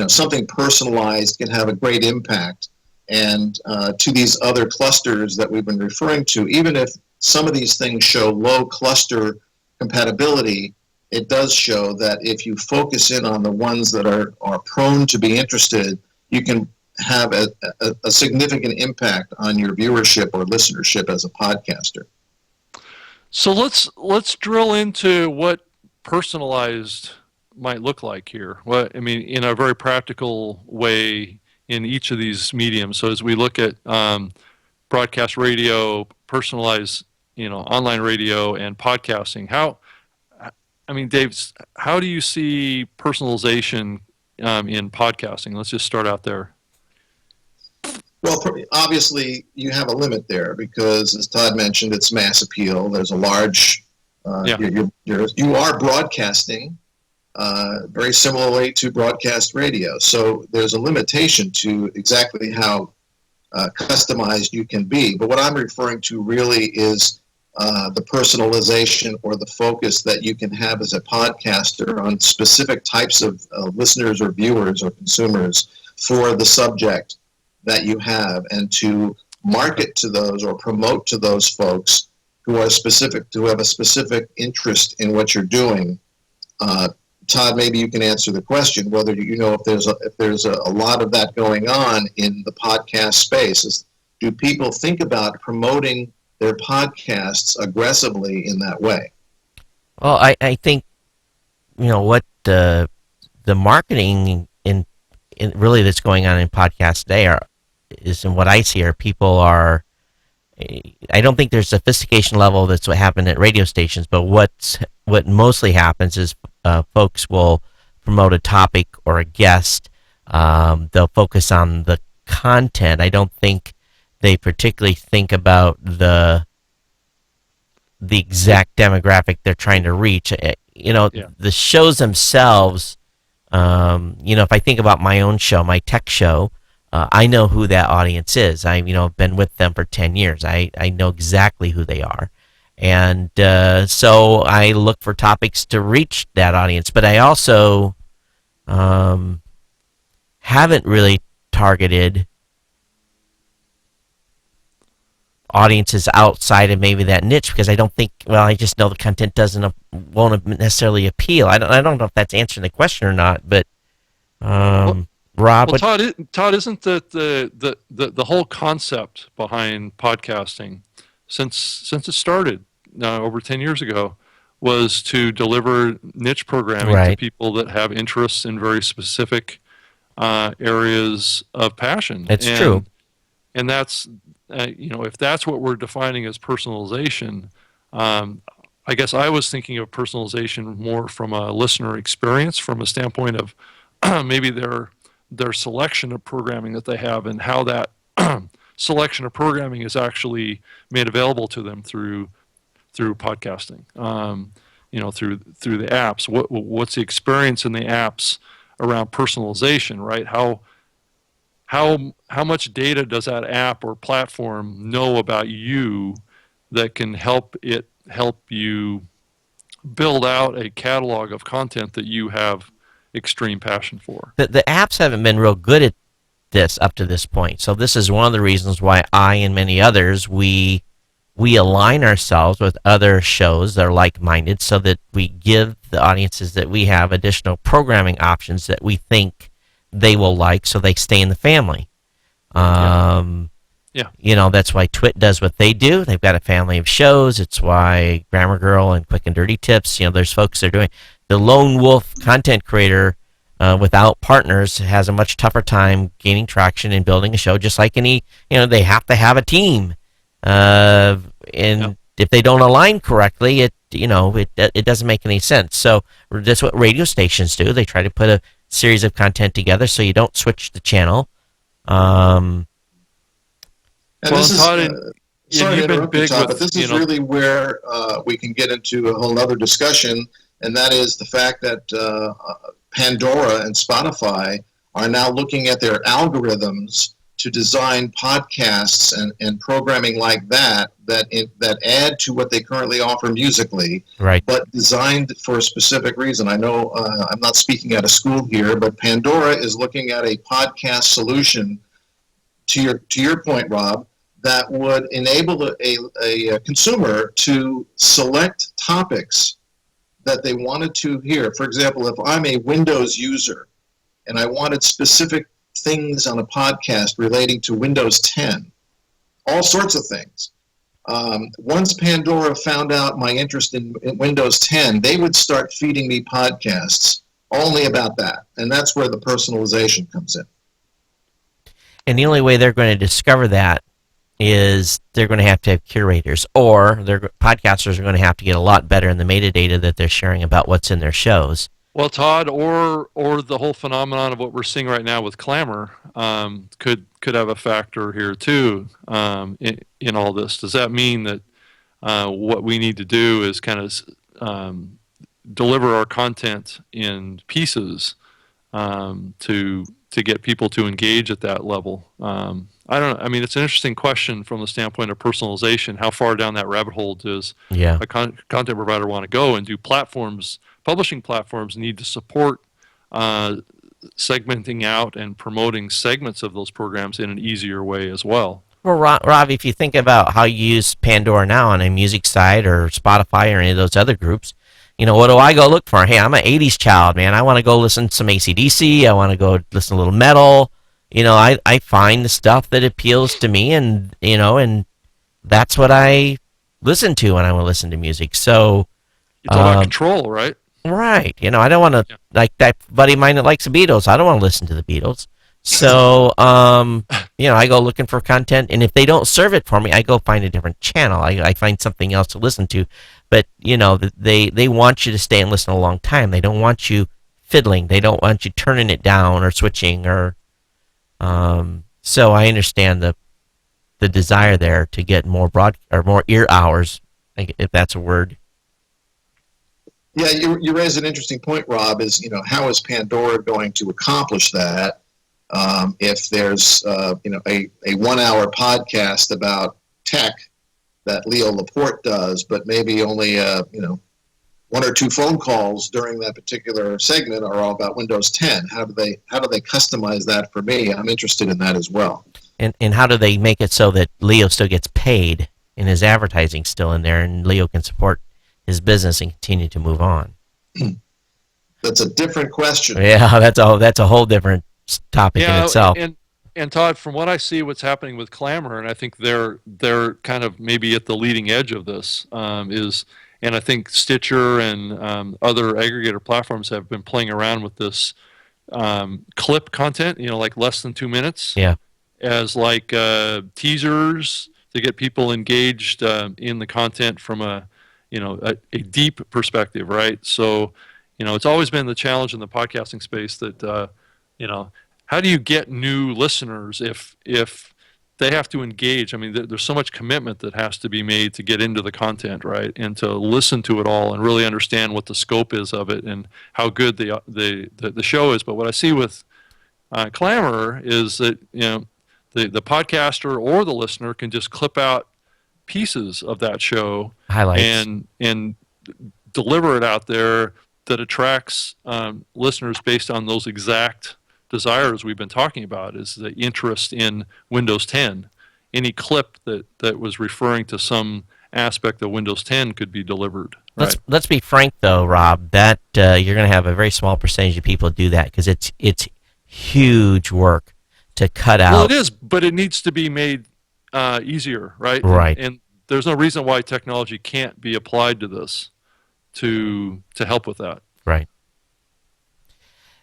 something personalized can have a great impact. And to these other clusters that we've been referring to, even if some of these things show low cluster compatibility, it does show that if you focus in on the ones that are prone to be interested, you can have a significant impact on your viewership or listenership as a podcaster. So let's drill into what personalized might look like here. What I mean, in a very practical way in each of these mediums. So as we look at broadcast radio, personalized, online radio, and podcasting, Dave, how do you see personalization in podcasting? Let's just start out there. Well, obviously, you have a limit there because, as Todd mentioned, it's mass appeal. There's a large, you are broadcasting very similarly to broadcast radio. So there's a limitation to exactly how customized you can be. But what I'm referring to really is the personalization or the focus that you can have as a podcaster on specific types of listeners or viewers or consumers for the subject that you have, and to market to those or promote to those folks who have a specific interest in what you're doing. Todd, maybe you can answer the question whether if there's a lot of that going on in the podcast space. Do people think about promoting their podcasts aggressively in that way? Well, I think what the marketing in really that's going on in podcasts today is, and what I see are people are. I don't think there's sophistication level that's what happened at radio stations, but what mostly happens is folks will promote a topic or a guest. They'll focus on the content. I don't think they particularly think about the exact demographic they're trying to reach. The shows themselves. If I think about my own show, my tech show, I know who that audience is. I've been with them for 10 years. I know exactly who they are. And so I look for topics to reach that audience. But I also haven't really targeted audiences outside of maybe that niche because I don't think, I just know the content won't necessarily appeal. I don't know if that's answering the question or not, but Rob? Well, Todd, isn't that the whole concept behind podcasting since it started over 10 years ago was to deliver niche programming to people that have interests in very specific areas of passion. It's true. And that's, if that's what we're defining as personalization, I guess I was thinking of personalization more from a listener experience, from a standpoint of maybe their selection of programming that they have and how that selection of programming is actually made available to them through podcasting, through the apps. What's the experience in the apps around personalization, right? How much data does that app or platform know about you that can help you build out a catalog of content that you have extreme passion for? The apps haven't been real good at this up to this point. So this is one of the reasons why I and many others, we align ourselves with other shows that are like-minded so that we give the audiences that we have additional programming options that we think they will like so they stay in the family. That's why Twit does what they do. They've got a family of shows. It's why Grammar Girl and Quick and Dirty Tips, there's folks that are doing. The lone wolf content creator without partners has a much tougher time gaining traction and building a show, just like any, they have to have a team. If they don't align correctly, it doesn't make any sense. So that's what radio stations do. They try to put a series of content together so you don't switch the channel. And this is, sorry to interrupt you, Todd, but this is really where we can get into a whole other discussion, and that is the fact that Pandora and Spotify are now looking at their algorithms to design podcasts and programming like that add to what they currently offer musically, right, but designed for a specific reason. I know I'm not speaking out of school here, but Pandora is looking at a podcast solution, to your point, Rob, that would enable a consumer to select topics that they wanted to hear. For example, if I'm a Windows user and I wanted specific things on a podcast relating to Windows 10, all sorts of things. Once Pandora found out my interest in Windows 10, they would start feeding me podcasts only about that. And that's where the personalization comes in. And the only way they're going to discover that is they're going to have curators, or their podcasters are going to have to get a lot better in the metadata that they're sharing about what's in their shows. Well, Todd, or the whole phenomenon of what we're seeing right now with clamor could have a factor here too in all this. Does that mean that what we need to do is kind of deliver our content in pieces to get people to engage at that level? I don't know. I mean, it's an interesting question from the standpoint of personalization. How far down that rabbit hole does a content provider want to go, and do publishing platforms need to support segmenting out and promoting segments of those programs in an easier way as well? Well, Rob, if you think about how you use Pandora now on a music site or Spotify or any of those other groups, what do I go look for? Hey, I'm an 80s child, man. I want to go listen to some AC/DC. I want to go listen to a little metal. I find the stuff that appeals to me, and that's what I listen to when I want to listen to music. So it's all about control, right? Right. I don't want to, like that buddy of mine that likes the Beatles. I don't want to listen to the Beatles. So, I go looking for content, and if they don't serve it for me, I go find a different channel. I find something else to listen to. But, they want you to stay and listen a long time. They don't want you fiddling. They don't want you turning it down or switching or, so I understand the desire there to get more more ear hours, if that's a word. Yeah, you raise an interesting point, Rob, is, how is Pandora going to accomplish that if there's, a 1 hour podcast about tech that Leo Laporte does, but maybe only, 1 or 2 phone calls during that particular segment are all about Windows 10. How do they customize that for me? I'm interested in that as well. And how do they make it so that Leo still gets paid and his advertising still in there, and Leo can support his business and continue to move on? That's a different question. Yeah, that's a whole different topic in itself. And Todd, from what I see, what's happening with Clamor, and I think they're kind of maybe at the leading edge of this, and I think Stitcher and other aggregator platforms have been playing around with this clip content, like less than 2 minutes, as like teasers to get people engaged in the content from a deep perspective, right? So, it's always been the challenge in the podcasting space that, how do you get new listeners if they have to engage? I mean, there's so much commitment that has to be made to get into the content, right? And to listen to it all and really understand what the scope is of it and how good the show is. But what I see with Clamor is that, the podcaster or the listener can just clip out pieces of that show, highlights, and deliver it out there that attracts listeners based on those exact desires we've been talking about, is the interest in Windows 10. Any clip that was referring to some aspect of Windows 10 could be delivered. Right? Let's be frank though, Rob, that you're going to have a very small percentage of people do that, because it's huge work to cut out. Well, it is, but it needs to be made easier, right? Right. And there's no reason why technology can't be applied to this to help with that. Right.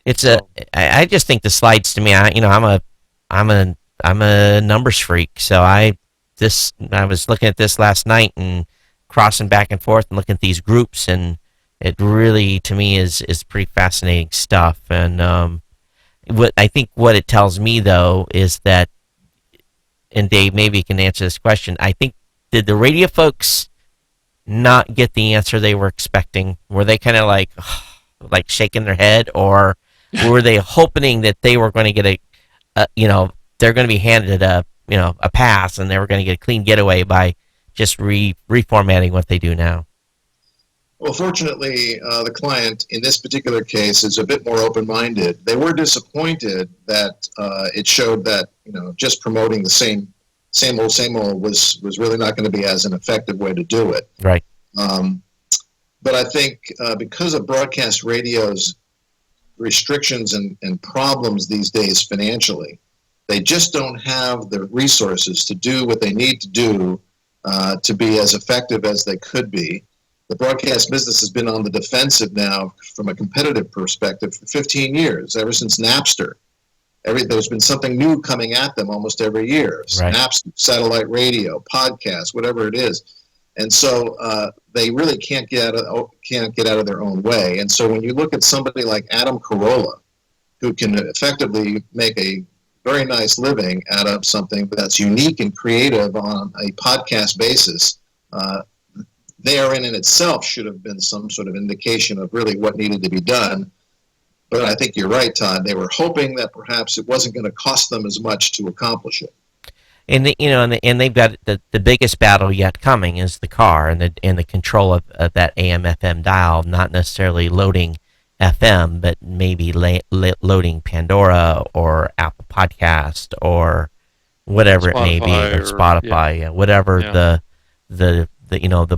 I just think the slides to me, I'm a numbers freak, so I was looking at this last night and crossing back and forth and looking at these groups, and it really, to me, is pretty fascinating stuff. And what it tells me though is that, and Dave, maybe you can answer this question, I think, did the radio folks not get the answer they were expecting? Were they kind of like shaking their head, or were they hoping that they were going to get they're going to be handed a pass, and they were going to get a clean getaway by just reformatting what they do now? Well, fortunately, the client in this particular case is a bit more open-minded. They were disappointed that it showed that just promoting the same old was really not going to be as an effective way to do it. Right. But I think because of broadcast radio's restrictions and problems these days financially, they just don't have the resources to do what they need to do to be as effective as they could be. The broadcast business has been on the defensive now from a competitive perspective for 15 years, ever since Napster. There's been something new coming at them almost every year. Right. Napster, satellite radio, podcasts, whatever it is. And so they really can't get out of their own way. And so when you look at somebody like Adam Carolla, who can effectively make a very nice living out of something that's unique and creative on a podcast basis, therein in itself should have been some sort of indication of really what needed to be done. But I think you're right, Todd. They were hoping that perhaps it wasn't going to cost them as much to accomplish it. And they've got the biggest battle yet coming is the car and the control of that AM/FM dial, not necessarily loading FM, but maybe loading Pandora or Apple Podcast or whatever it may be, or Spotify, whatever the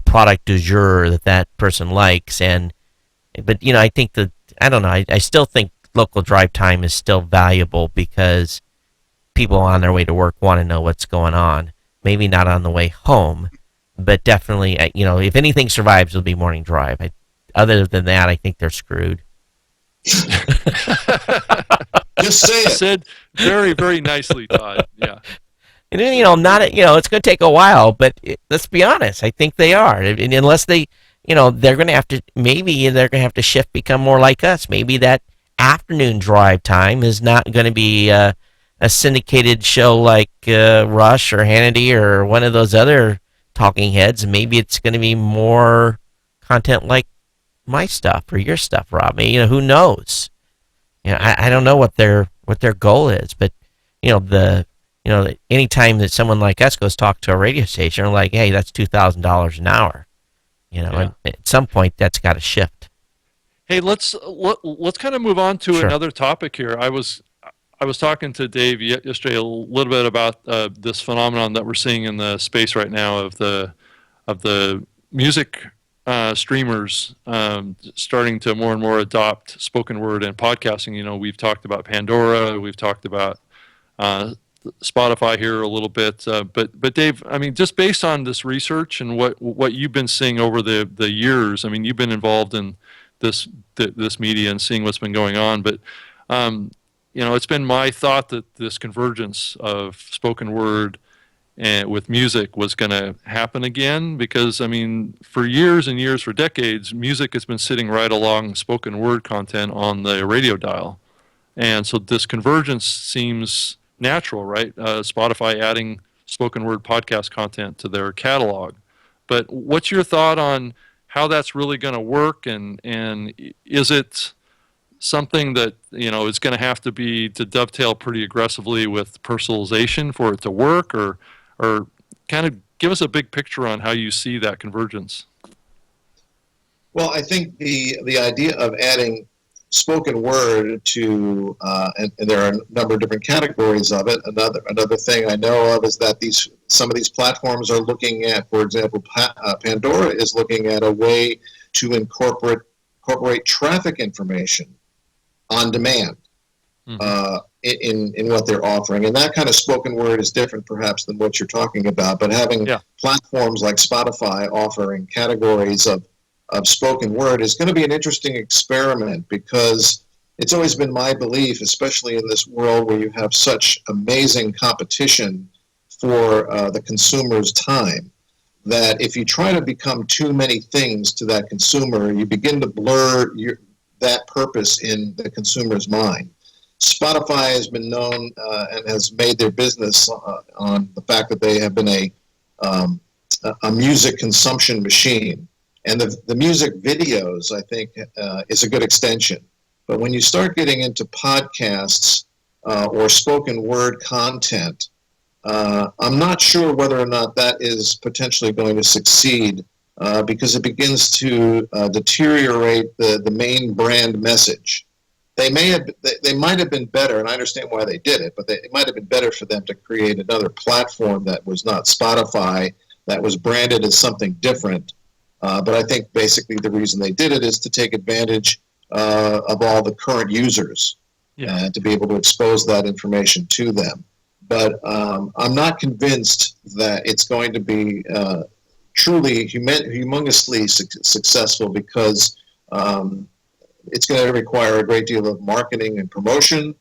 product du jour that person likes. But I think I don't know. I still think local drive time is still valuable because people on their way to work want to know what's going on. Maybe not on the way home, but definitely, if anything survives, it'll be morning drive. Other than that, I think they're screwed. Just say it. Said very, very nicely, Todd. Yeah. And it's going to take a while, but let's be honest. I think they are, and unless they're going to have to. Maybe they're going to have to shift, become more like us. Maybe that afternoon drive time is not going to be a syndicated show like Rush or Hannity or one of those other talking heads. Maybe it's going to be more content like my stuff or your stuff, Rob. Who knows? I don't know what their goal is, but any time that someone like us goes talk to a radio station, they're like, hey, that's $2,000 an hour. And at some point that's got to shift. Hey, let's kind of move on to Sure. another topic here. I was talking to Dave yesterday a little bit about this phenomenon that we're seeing in the space right now of the music streamers starting to more and more adopt spoken word and podcasting. We've talked about Pandora, we've talked about Spotify here a little bit, but Dave, just based on this research and what you've been seeing over the years, you've been involved in this media and seeing what's been going on, but it's been my thought that this convergence of spoken word and with music was going to happen again because, for years and years, for decades, music has been sitting right along spoken word content on the radio dial. And so this convergence seems natural, right? Spotify adding spoken word podcast content to their catalog. But what's your thought on how that's really going to work, and is it something that is going to have to dovetail pretty aggressively with personalization for it to work, or kind of give us a big picture on how you see that convergence? Well, I think the idea of adding spoken word to, and there are a number of different categories of it. Another thing I know of is that some of these platforms are looking at, for example, Pandora is looking at a way to incorporate traffic information on demand. In what they're offering, and that kind of spoken word is different perhaps than what you're talking about, but having platforms like Spotify offering categories of spoken word is going to be an interesting experiment, because it's always been my belief, especially in this world where you have such amazing competition for the consumer's time, that if you try to become too many things to that consumer, you begin to blur that purpose in the consumer's mind. Spotify has been known and has made their business on the fact that they have been a music consumption machine. And the music videos, I think, is a good extension. But when you start getting into podcasts or spoken word content, I'm not sure whether or not that is potentially going to succeed, because it begins to deteriorate the main brand message. they might have been better, and I understand why they did it, but it might have been better for them to create another platform that was not Spotify, that was branded as something different. But I think basically the reason they did it is to take advantage of all the current users and to be able to expose that information to them. But I'm not convinced that it's going to be truly humongously successful, because it's going to require a great deal of marketing and promotion.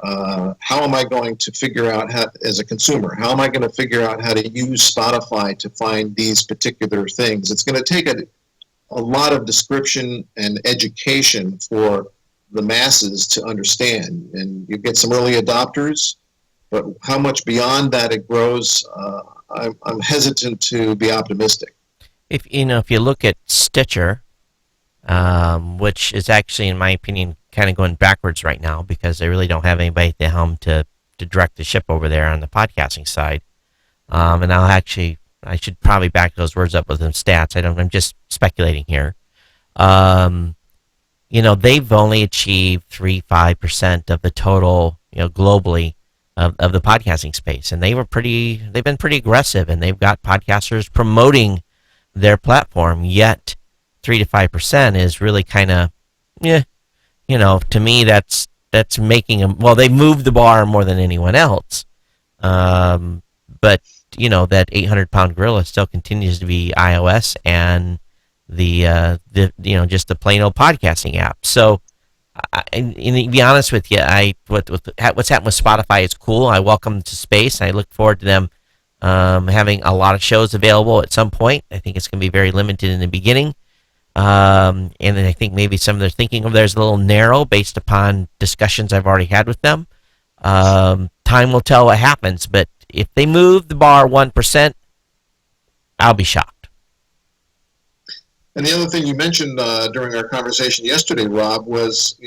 How am I going to figure out, as a consumer, how am I going to figure out how to use Spotify to find these particular things? It's going to take a lot of description and education for the masses to understand. And you get some early adopters, but how much beyond that it grows, I'm hesitant to be optimistic. If you look at Stitcher, which is actually, in my opinion, kind of going backwards right now, because they really don't have anybody at the helm to direct the ship over there on the podcasting side. And I should probably back those words up with some stats. I'm just speculating here. They've only achieved 3-5% of the total, globally of the podcasting space. And they've been pretty aggressive, and they've got podcasters promoting their platform, yet 3 to 5% is really kind of, to me, that's making them, well, they moved the bar more than anyone else. But, that 800-pound gorilla still continues to be iOS and just the plain old podcasting app. So, and to be honest with you, what's happened with Spotify is cool. I welcome them to space. I look forward to them having a lot of shows available at some point. I think it's going to be very limited in the beginning. And then I think maybe some of their thinking of theirs is a little narrow based upon discussions I've already had with them. Time will tell what happens, but if they move the bar 1%, I'll be shocked. And the other thing you mentioned during our conversation yesterday, Rob, was,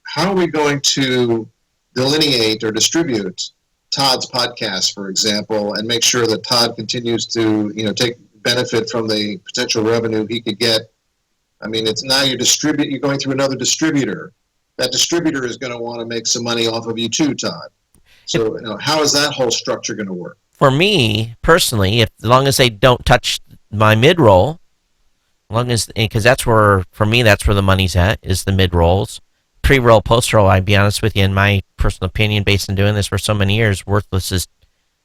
how are we going to delineate or distribute Todd's podcast, for example, and make sure that Todd continues to, take benefit from the potential revenue he could get. I mean, it's now you're going through another distributor. That distributor is going to want to make some money off of you too, Todd. So, how is that whole structure going to work? For me, personally, as long as they don't touch my mid-roll, because that's where the money's at, is the mid-rolls. Pre-roll, post-roll, I'd be honest with you, in my personal opinion, based on doing this for so many years, worthless is,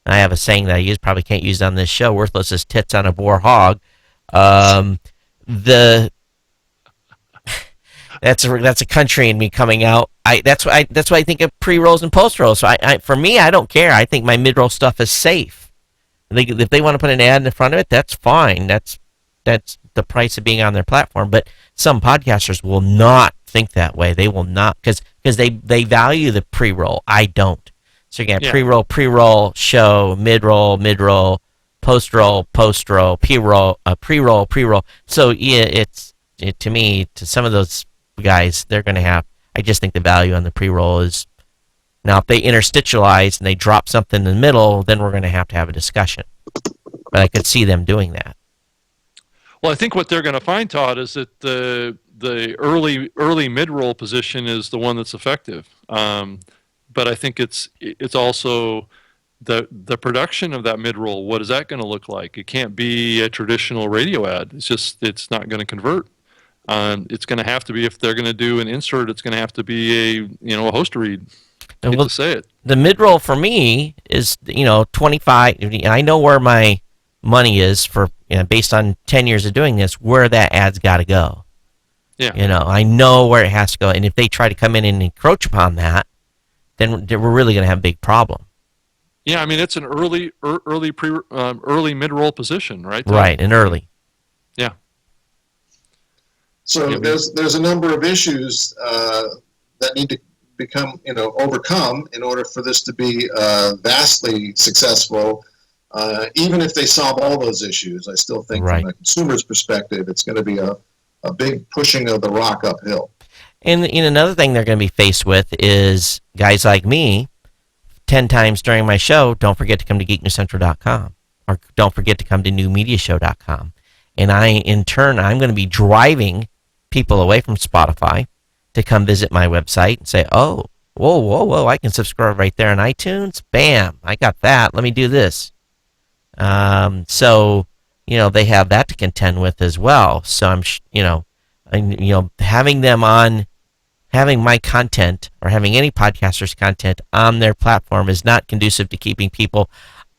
I have a saying that I use, probably can't use it on this show, worthless is tits on a boar hog. That's a country in me coming out. That's why I think of pre-rolls and post-rolls. So for me, I don't care. I think my mid-roll stuff is safe. If they want to put an ad in front of it, that's fine. That's the price of being on their platform. But some podcasters will not think that way. They will not, because they value the pre-roll. I don't. So you got pre-roll, show, mid-roll, post-roll, pre-roll. So yeah, to me, to some of those guys, they're going to have, I just think the value on the pre-roll is, now if they interstitialize and they drop something in the middle, then we're going to have a discussion. But I could see them doing that. Well, I think what they're going to find, Todd, is that the early mid-roll position is the one that's effective. But I think it's also the production of that mid-roll. What is that going to look like? It can't be a traditional radio ad. It's not going to convert. It's going to have to be, if they're going to do an insert, it's going to have to be a host read. I hate to say it. The mid-roll for me is 25. I know where my money is for, based on 10 years of doing this, where that ad's got to go. Yeah. I know where it has to go, and if they try to come in and encroach upon that, then we're really going to have a big problem. Yeah, I mean, it's an early mid-roll position, right? Right, and early. Yeah. So there's a number of issues that need to become overcome in order for this to be vastly successful. Even if they solve all those issues, I still think from a consumer's perspective, it's going to be a big pushing of the rock uphill. And another thing they're going to be faced with is guys like me, 10 times during my show, don't forget to come to geeknewscentral.com, or don't forget to come to newmediashow.com. And I'm going to be driving people away from Spotify to come visit my website and say, oh, whoa, I can subscribe right there on iTunes. Bam, I got that. Let me do this. So, they have that to contend with as well. So having them on, having my content or having any podcaster's content on their platform is not conducive to keeping people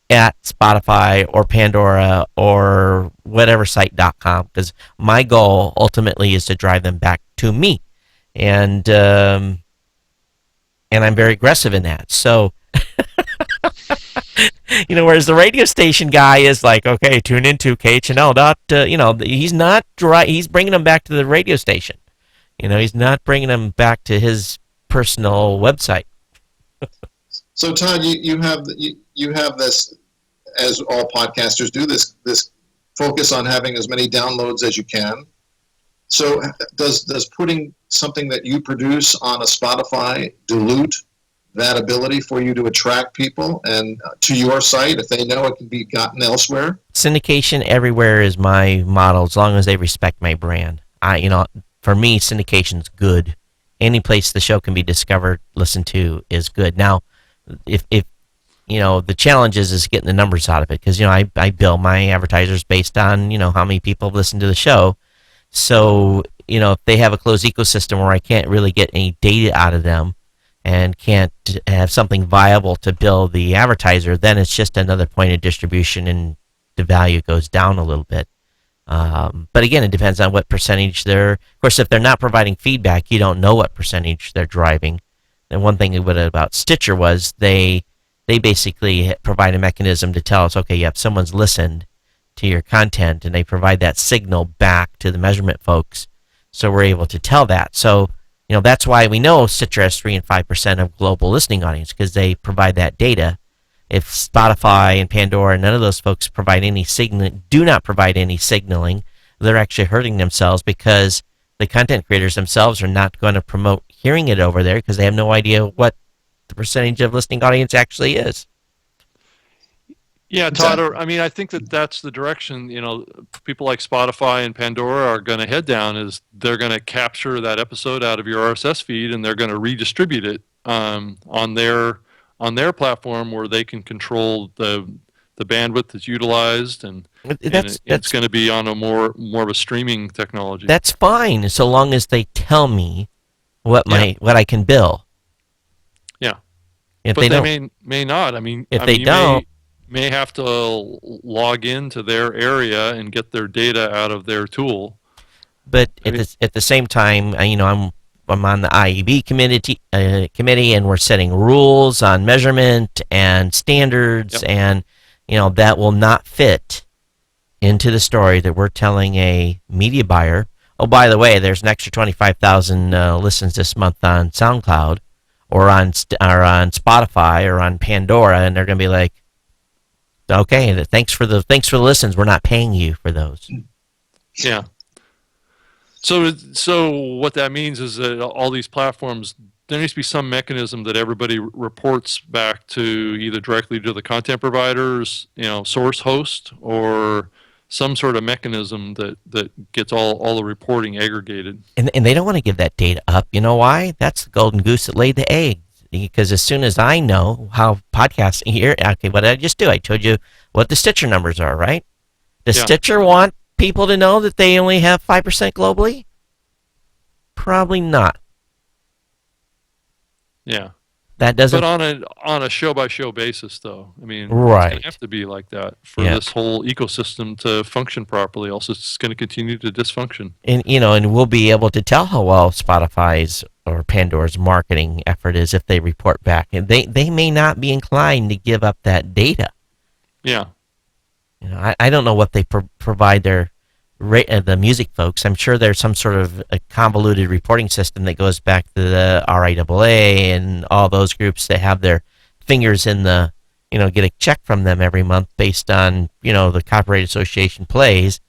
at Spotify or Pandora or whatever site.com, because my goal ultimately is to drive them back to me. And I'm very aggressive in that. So, whereas the radio station guy is like, okay, tune into KHNL. He's bringing them back to the radio station. He's not bringing them back to his personal website. So Todd, you have this, as all podcasters do, this focus on having as many downloads as you can. So does putting something that you produce on a Spotify dilute that ability for you to attract people and to your site if they know it can be gotten elsewhere? Syndication everywhere is my model, as long as they respect my brand. For me, syndication's good. Any place the show can be discovered, listened to, is good. Now, if the challenge is getting the numbers out of it, because I bill my advertisers based on how many people have listened to the show. So if they have a closed ecosystem where I can't really get any data out of them and can't have something viable to bill the advertiser, then it's just another point of distribution and the value goes down a little bit. But again, it depends on what percentage of course, if they're not providing feedback, you don't know what percentage they're driving. And one thing about Stitcher was they basically provide a mechanism to tell us, okay, yep, someone's listened to your content, and they provide that signal back to the measurement folks, so we're able to tell that. So, that's why we know Stitcher has 3 and 5% of global listening audience, because they provide that data. If Spotify and Pandora, none of those folks do not provide any signaling, they're actually hurting themselves, because the content creators themselves are not going to promote hearing it over there because they have no idea what the percentage of listening audience actually is. Yeah, Todd, I think that's the direction, people like Spotify and Pandora are going to head down, is they're going to capture that episode out of your RSS feed and they're going to redistribute it on their platform, where they can control the bandwidth that's utilized, and it's going to be on a more of a streaming technology. That's fine, so long as they tell me what I can bill. Yeah. If but they may not. If they don't, may have to log into their area and get their data out of their tool. But at the same time, I'm on the IEB committee, and we're setting rules on measurement and standards, and that will not fit into the story that we're telling a media buyer. Oh, by the way, there's an extra 25,000 listens this month on SoundCloud, or on Spotify, or on Pandora, and they're going to be like, okay, thanks for the listens. We're not paying you for those. Yeah. So what that means is that all these platforms, there needs to be some mechanism that everybody reports back to, either directly to the content providers, source host, or some sort of mechanism that gets all the reporting aggregated. And they don't want to give that data up. You know why? That's the golden goose that laid the egg. Because as soon as I know how podcasting here, okay, what did I just do? I told you what the Stitcher numbers are, right? Does Stitcher want people to know that they only have 5% globally? Probably not. Yeah. That doesn't. But on a show by show basis, though, right. It's going to have to be like that for this whole ecosystem to function properly. Else, it's going to continue to dysfunction. And and we'll be able to tell how well Spotify's or Pandora's marketing effort is if they report back, and they may not be inclined to give up that data. Yeah. I don't know what they provide the music folks. I'm sure there's some sort of a convoluted reporting system that goes back to the RIAA and all those groups that have their fingers in the, get a check from them every month based on, the Copyright Association plays.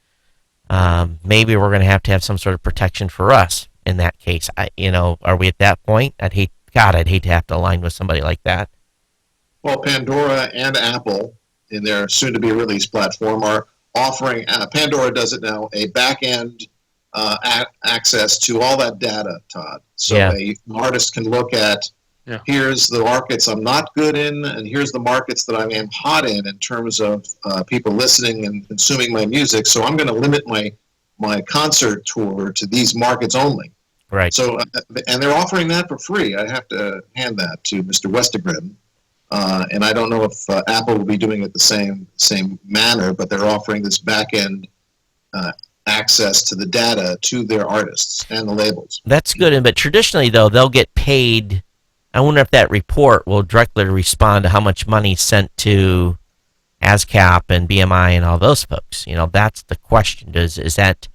Maybe we're going to have some sort of protection for us in that case. Are we at that point? I'd hate to have to align with somebody like that. Well, Pandora and Apple, in their soon-to-be-released platform, are offering, Pandora does it now, a back-end access to all that data, Todd. So Yeah. an artist can look at, here's the markets I'm not good in, and here's the markets that I am hot in terms of people listening and consuming my music. So I'm going to limit my concert tour to these markets only. Right. So, and they're offering that for free. I have to hand that to Mr. Westergren. And I don't know if Apple will be doing it the same manner, but they're offering this back-end access to the data to their artists and the labels. That's good, but traditionally, though, they'll get paid. I wonder if that report will directly respond to how much money sent to ASCAP and BMI and all those folks. That's the question. Is that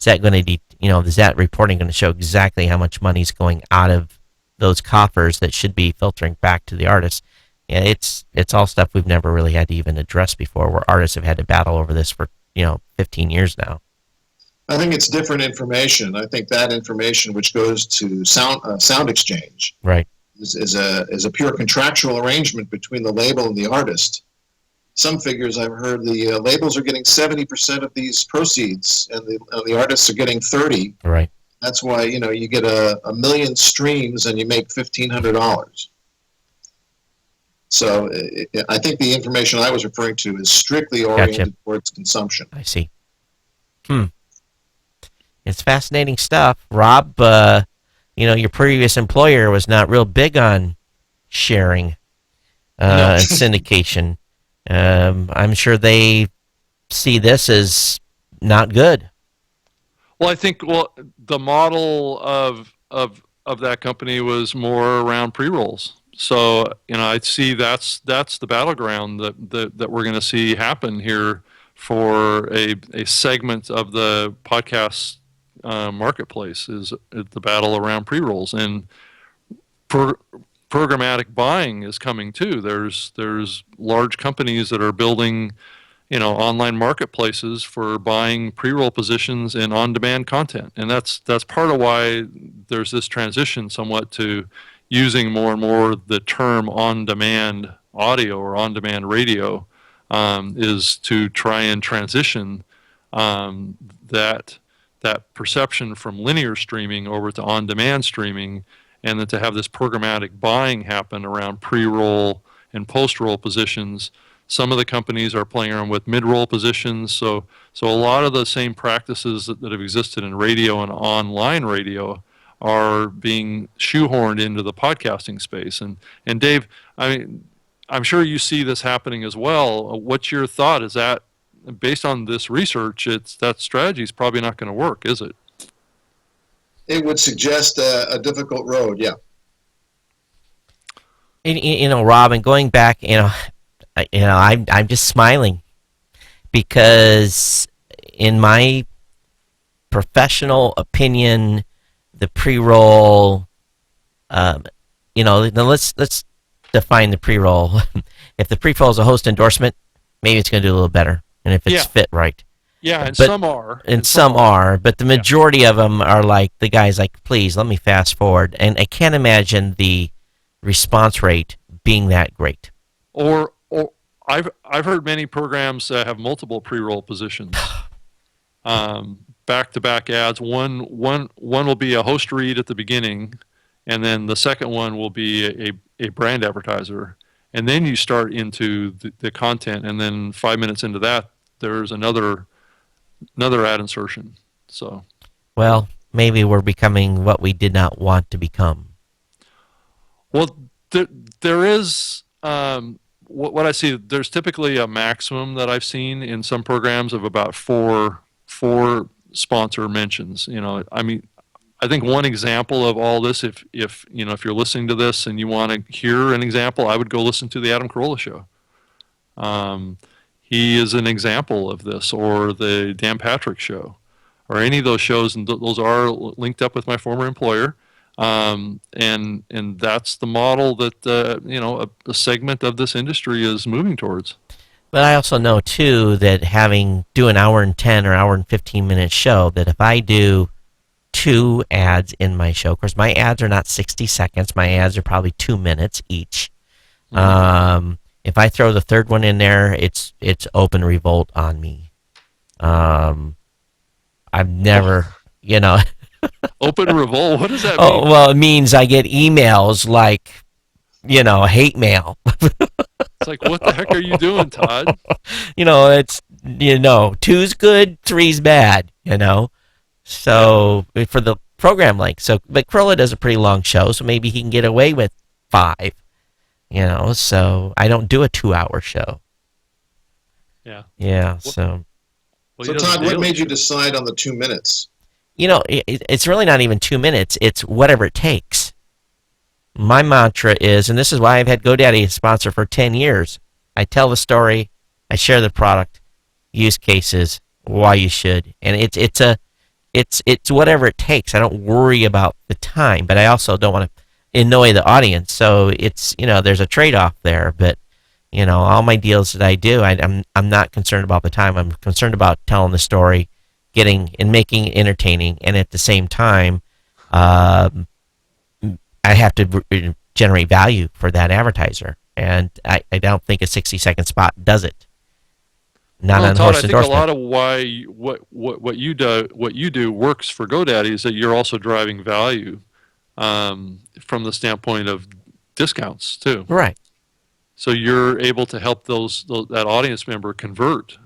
going to is that reporting going to show exactly how much money is going out of those coffers that should be filtering back to the artists? Yeah, it's all stuff we've never really had to even address before, where artists have had to battle over this for 15 years now. I think it's different information. I think that information, which goes to sound exchange, right, is a pure contractual arrangement between the label and the artist. Some figures I've heard, the labels are getting 70% of these proceeds, and the artists are getting 30%. Right. That's why you get a million streams and you make $1,500. So I think the information I was referring to is strictly oriented towards consumption. I see. It's fascinating stuff. Rob, your previous employer was not real big on sharing and syndication. I'm sure they see this as not good. Well, I think the model of that company was more around pre-rolls. So I see that's the battleground that we're going to see happen here for a segment of the podcast marketplace, is the battle around pre-rolls, and programmatic buying is coming too. There's large companies that are building online marketplaces for buying pre-roll positions in on-demand content, and that's part of why there's this transition somewhat to using more and more the term on-demand audio or on-demand radio, is to try and transition that perception from linear streaming over to on-demand streaming, and then to have this programmatic buying happen around pre-roll and post-roll positions. Some of the companies are playing around with mid-roll positions, so a lot of the same practices that have existed in radio and online radio are being shoehorned into the podcasting space. And Dave, I'm sure you see this happening as well. What's your thought? Is that, based on this research, that strategy is probably not going to work, is it? It would suggest a difficult road, yeah. Rob, and going back, I'm just smiling because, in my professional opinion, the pre-roll, now let's define the pre-roll. If the pre-roll is a host endorsement, maybe it's going to do a little better, and if it's fit right. Yeah, and some are. And some are, but the majority of them are like, the guy's like, please, let me fast forward. And I can't imagine the response rate being that great. Or I've heard many programs have multiple pre-roll positions. Back-to-back ads. One will be a host read at the beginning, and then the second one will be a brand advertiser. And then you start into the content, and then 5 minutes into that, there's another ad insertion. So, well, maybe we're becoming what we did not want to become. Well, there is what I see. There's typically a maximum that I've seen in some programs of about four sponsor mentions. I think one example of all this, if you're listening to this and you want to hear an example, I would go listen to the Adam Carolla show. He is an example of this, or the Dan Patrick show, or any of those shows, and those are linked up with my former employer. And that's the model that a segment of this industry is moving towards. But I also know too that do an hour and 10 or hour and 15-minute show, that if I do 2 ads in my show, of course my ads are not 60 seconds, my ads are probably 2 minutes each. Mm-hmm. If I throw the third one in there, it's open revolt on me. I've never, you know. Open revolt. What does that Oh, mean? well, it means I get emails like, hate mail. It's like, what the heck are you doing, Todd? It's, two's good, three's bad, So for the program length. So, but Corolla does a pretty long show, so maybe he can get away with 5, so I don't do a 2-hour show. Yeah. Yeah, so. Well, So he does a Todd, what daily made you show. decide on the 2 minutes? It's really not even 2 minutes. It's whatever it takes. My mantra is, and this is why I've had GoDaddy sponsor for 10 years. I tell the story, I share the product, use cases, why you should, and it's whatever it takes. I don't worry about the time, but I also don't want to annoy the audience. So it's there's a trade-off there. But all my deals that I do, I'm not concerned about the time. I'm concerned about telling the story, getting and making it entertaining, and at the same time, I have to generate value for that advertiser, and I don't think a 60-second spot does it. Not Well, on Todd, horse I think a endorsement. lot of why what you do works for GoDaddy is that you're also driving value from the standpoint of discounts too. Right. So you're able to help that audience member convert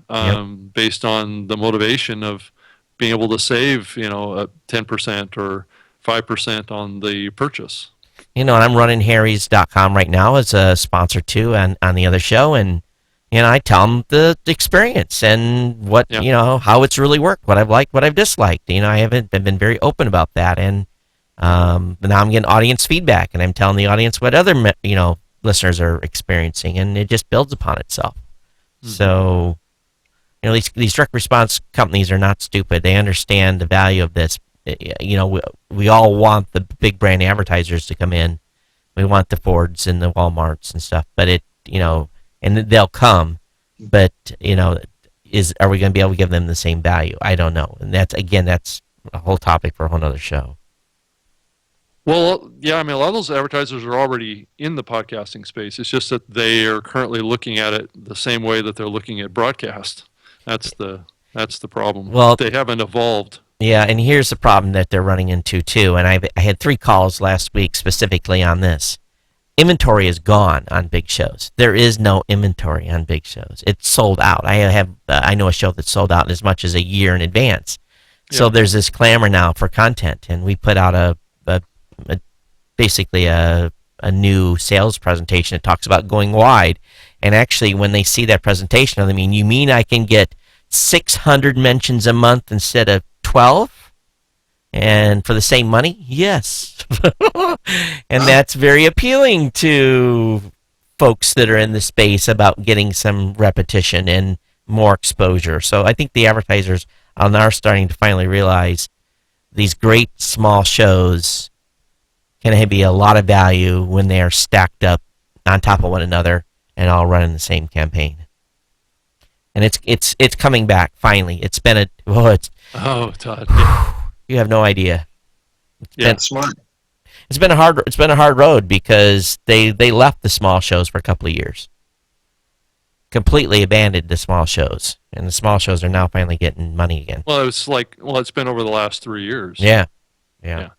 based on the motivation of being able to save, 10% or 5% on the purchase. And I'm running Harry's.com right now as a sponsor too, on the other show, and I tell them the experience and what how it's really worked, what I've liked, what I've disliked. I've been very open about that, and now I'm getting audience feedback, and I'm telling the audience what other listeners are experiencing, and it just builds upon itself. Mm-hmm. So these direct response companies are not stupid. They understand the value of this. We all want the big brand advertisers to come in. We want the Fords and the Walmarts and stuff, but and they'll come, but are we going to be able to give them the same value? I don't know, and that's a whole topic for a whole other show. Well, yeah, I mean, a lot of those advertisers are already in the podcasting space. It's just that they are currently looking at it the same way that they're looking at broadcast. That's the problem. Well, they haven't evolved. Yeah, and here's the problem that they're running into too. And I had 3 calls last week specifically on this. Inventory is gone on big shows. There is no inventory on big shows. It's sold out. I know a show that's sold out as much as a year in advance. So there's this clamor now for content, and we put out basically a new sales presentation that talks about going wide. And actually, when they see that presentation, I mean, you mean I can get 600 mentions a month instead of 12? And for the same money? Yes. And that's very appealing to folks that are in the space about getting some repetition and more exposure. So I think the advertisers are now starting to finally realize these great small shows can be a lot of value when they are stacked up on top of one another and all running the same campaign. And it's coming back finally. It's been Todd. You have no idea. It's smart. It's been a hard road because they left the small shows for a couple of years. Completely abandoned the small shows, and the small shows are now finally getting money again. Well, it's been over the last 3 years. Yeah. Yeah,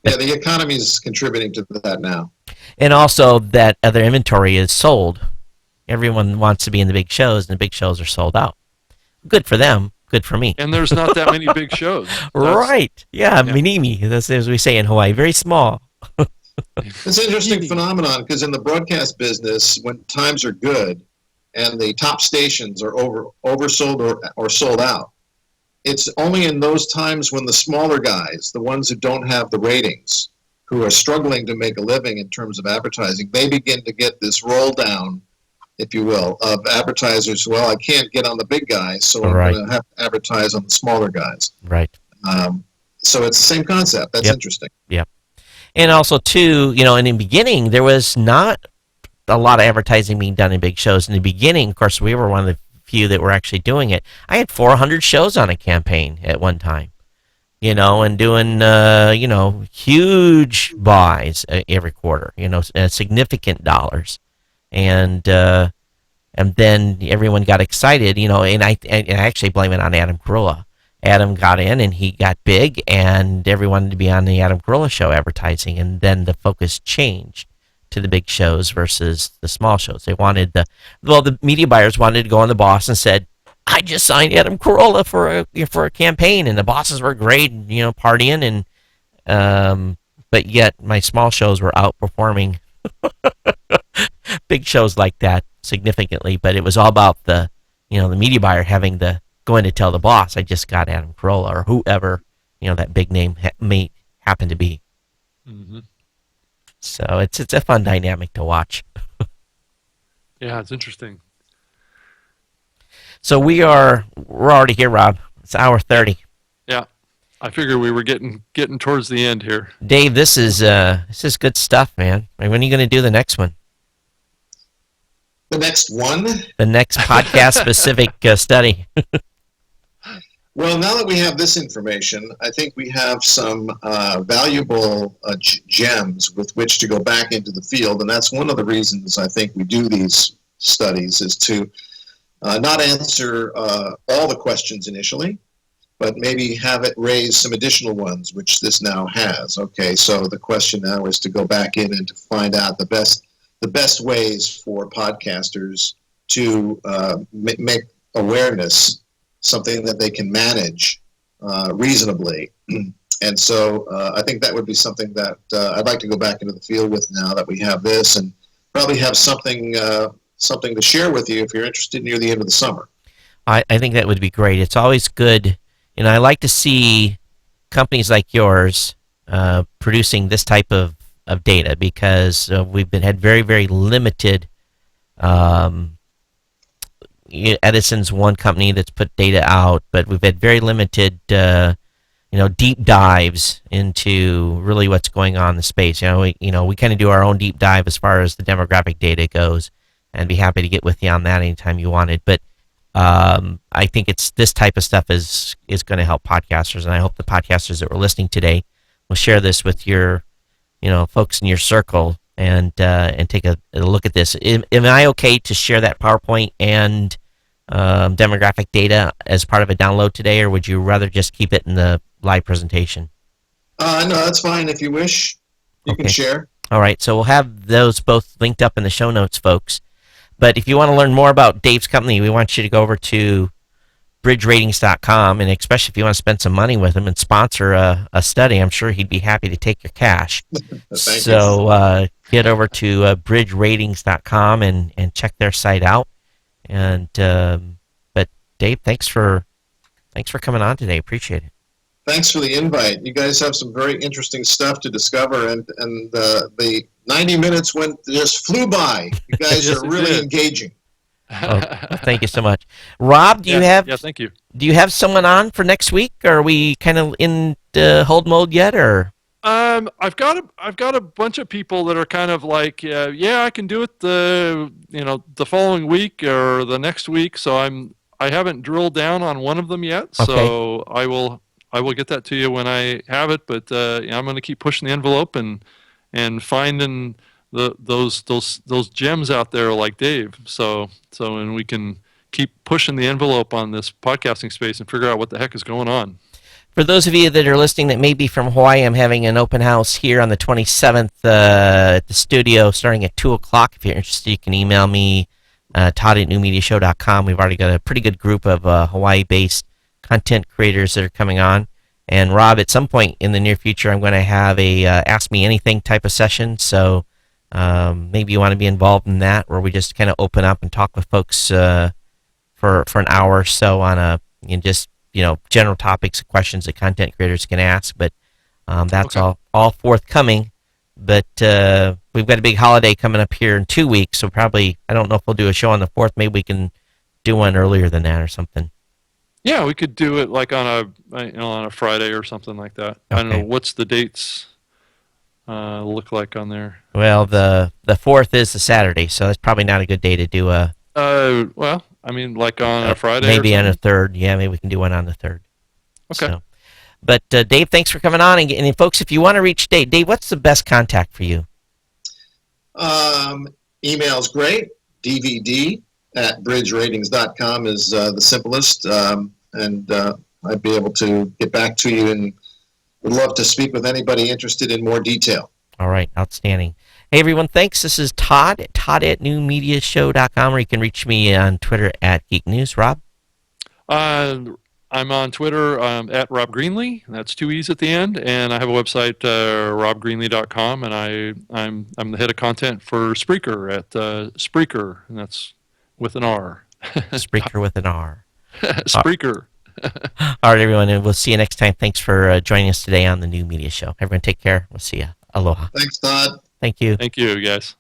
the economy is contributing to that now. And also that other inventory is sold. Everyone wants to be in the big shows, and the big shows are sold out. Good for them. Good for me. And there's not that many big shows. Right. Yeah, minimi. That's as we say in Hawaii. Very small. It's an interesting phenomenon because in the broadcast business, when times are good and the top stations are oversold or sold out, it's only in those times when the smaller guys, the ones who don't have the ratings, who are struggling to make a living in terms of advertising, they begin to get this roll down, if you will, of advertisers. Well, I can't get on the big guys, so I'm going to have to advertise on the smaller guys. Right. So it's the same concept. That's interesting. Yeah. And also, too, in the beginning, there was not a lot of advertising being done in big shows. In the beginning, of course, we were one of the few that were actually doing it. I had 400 shows on a campaign at one time, and doing, huge buys every quarter, significant dollars. And then everyone got excited, and I actually blame it on Adam Carolla. Adam got in and he got big, and everyone wanted to be on the Adam Carolla show advertising, and then the focus changed to the big shows versus the small shows. They wanted the media buyers wanted to go on the boss and said, I just signed Adam Carolla for a campaign, and the bosses were great, partying, and but yet my small shows were outperforming big shows like that significantly. But it was all about the media buyer having the go in to tell the boss, I just got Adam Carolla, or whoever that big name may happen to be. Mm-hmm. So it's a fun dynamic to watch. Yeah, it's interesting. So we're already here, Rob. It's hour 30. Yeah, I figured we were getting towards the end here. Dave, this is good stuff, man. When are you going to do the next one? The next one? The next podcast specific study. Well, now that we have this information, I think we have some valuable gems with which to go back into the field, and that's one of the reasons I think we do these studies, is to not answer all the questions initially, but maybe have it raise some additional ones, which this now has. Okay, so the question now is to go back in and to find out the best ways for podcasters to make awareness something that they can manage reasonably. And so I think that would be something that I'd like to go back into the field with now that we have this, and probably have something to share with you if you're interested near the end of the summer. I think that would be great. It's always good. I like to see companies like yours producing this type of data, because we've had very, very limited. Edison's one company that's put data out, but we've had very limited, deep dives into really what's going on in the space. We kind of do our own deep dive as far as the demographic data goes, and be happy to get with you on that anytime you wanted. But I think it's this type of stuff is going to help podcasters, and I hope the podcasters that were listening today will share this with your, folks in your circle, and take a look at this. Am I okay to share that PowerPoint and demographic data as part of a download today, or would you rather just keep it in the live presentation? No, that's fine. If you wish, you can share. All right, so we'll have those both linked up in the show notes, folks. But if you want to learn more about Dave's company, we want you to go over to bridgeratings.com, and especially if you want to spend some money with him and sponsor a study, I'm sure he'd be happy to take your cash. So get over to bridgeratings.com and check their site out. And but Dave, thanks for coming on today. Appreciate it. Thanks for the invite. You guys have some very interesting stuff to discover, and the 90 minutes just flew by. You guys Yes, are really engaging. Thank you so much, Rob. Thank you. Do you have someone on for next week? Or are we kind of in hold mode yet, or? I've got a bunch of people that are kind of like, I can do it the following week or the next week. So I haven't drilled down on one of them yet. Okay. So I will get that to you when I have it. But I'm going to keep pushing the envelope and finding those gems out there like Dave. So and we can keep pushing the envelope on this podcasting space and figure out what the heck is going on. For those of you that are listening that may be from Hawaii, I'm having an open house here on the 27th at the studio starting at 2 o'clock. If you're interested, you can email me, Todd@newmediashow.com. We've already got a pretty good group of Hawaii-based content creators that are coming on. And Rob, at some point in the near future, I'm going to have a Ask Me Anything type of session. So maybe you want to be involved in that, where we just kind of open up and talk with folks for an hour or so on general topics, questions that content creators can ask. But that's Okay. all forthcoming. But we've got a big holiday coming up here in 2 weeks, so probably, I don't know if we'll do a show on the 4th. Maybe we can do one earlier than that or something. Yeah, we could do it like on a Friday or something like that. I don't know, Okay. what's the dates look like on there. Well, the 4th is the Saturday, so that's probably not a good day to do a. Well, I mean, like on a Friday. Maybe or on a something? 3rd. Yeah, maybe we can do one on the 3rd. Okay. So, but Dave, thanks for coming on. And folks, if you want to reach Dave, what's the best contact for you? Email's great. DVD@bridgeratings.com is the simplest. And I'd be able to get back to you, and would love to speak with anybody interested in more detail. All right, outstanding. Hey, everyone, thanks. This is Todd at newmediashow.com, or you can reach me on Twitter at Geek News. Rob? I'm on Twitter at Rob Greenlee. That's 2 E's at the end, and I have a website, robgreenlee.com, and I'm the head of content for Spreaker at Spreaker, and that's with an R. Spreaker with an R. Spreaker. All right, everyone, and we'll see you next time. Thanks for joining us today on the New Media Show. Everyone, take care. We'll see you. Aloha. Thanks, Todd. Thank you. Thank you, guys.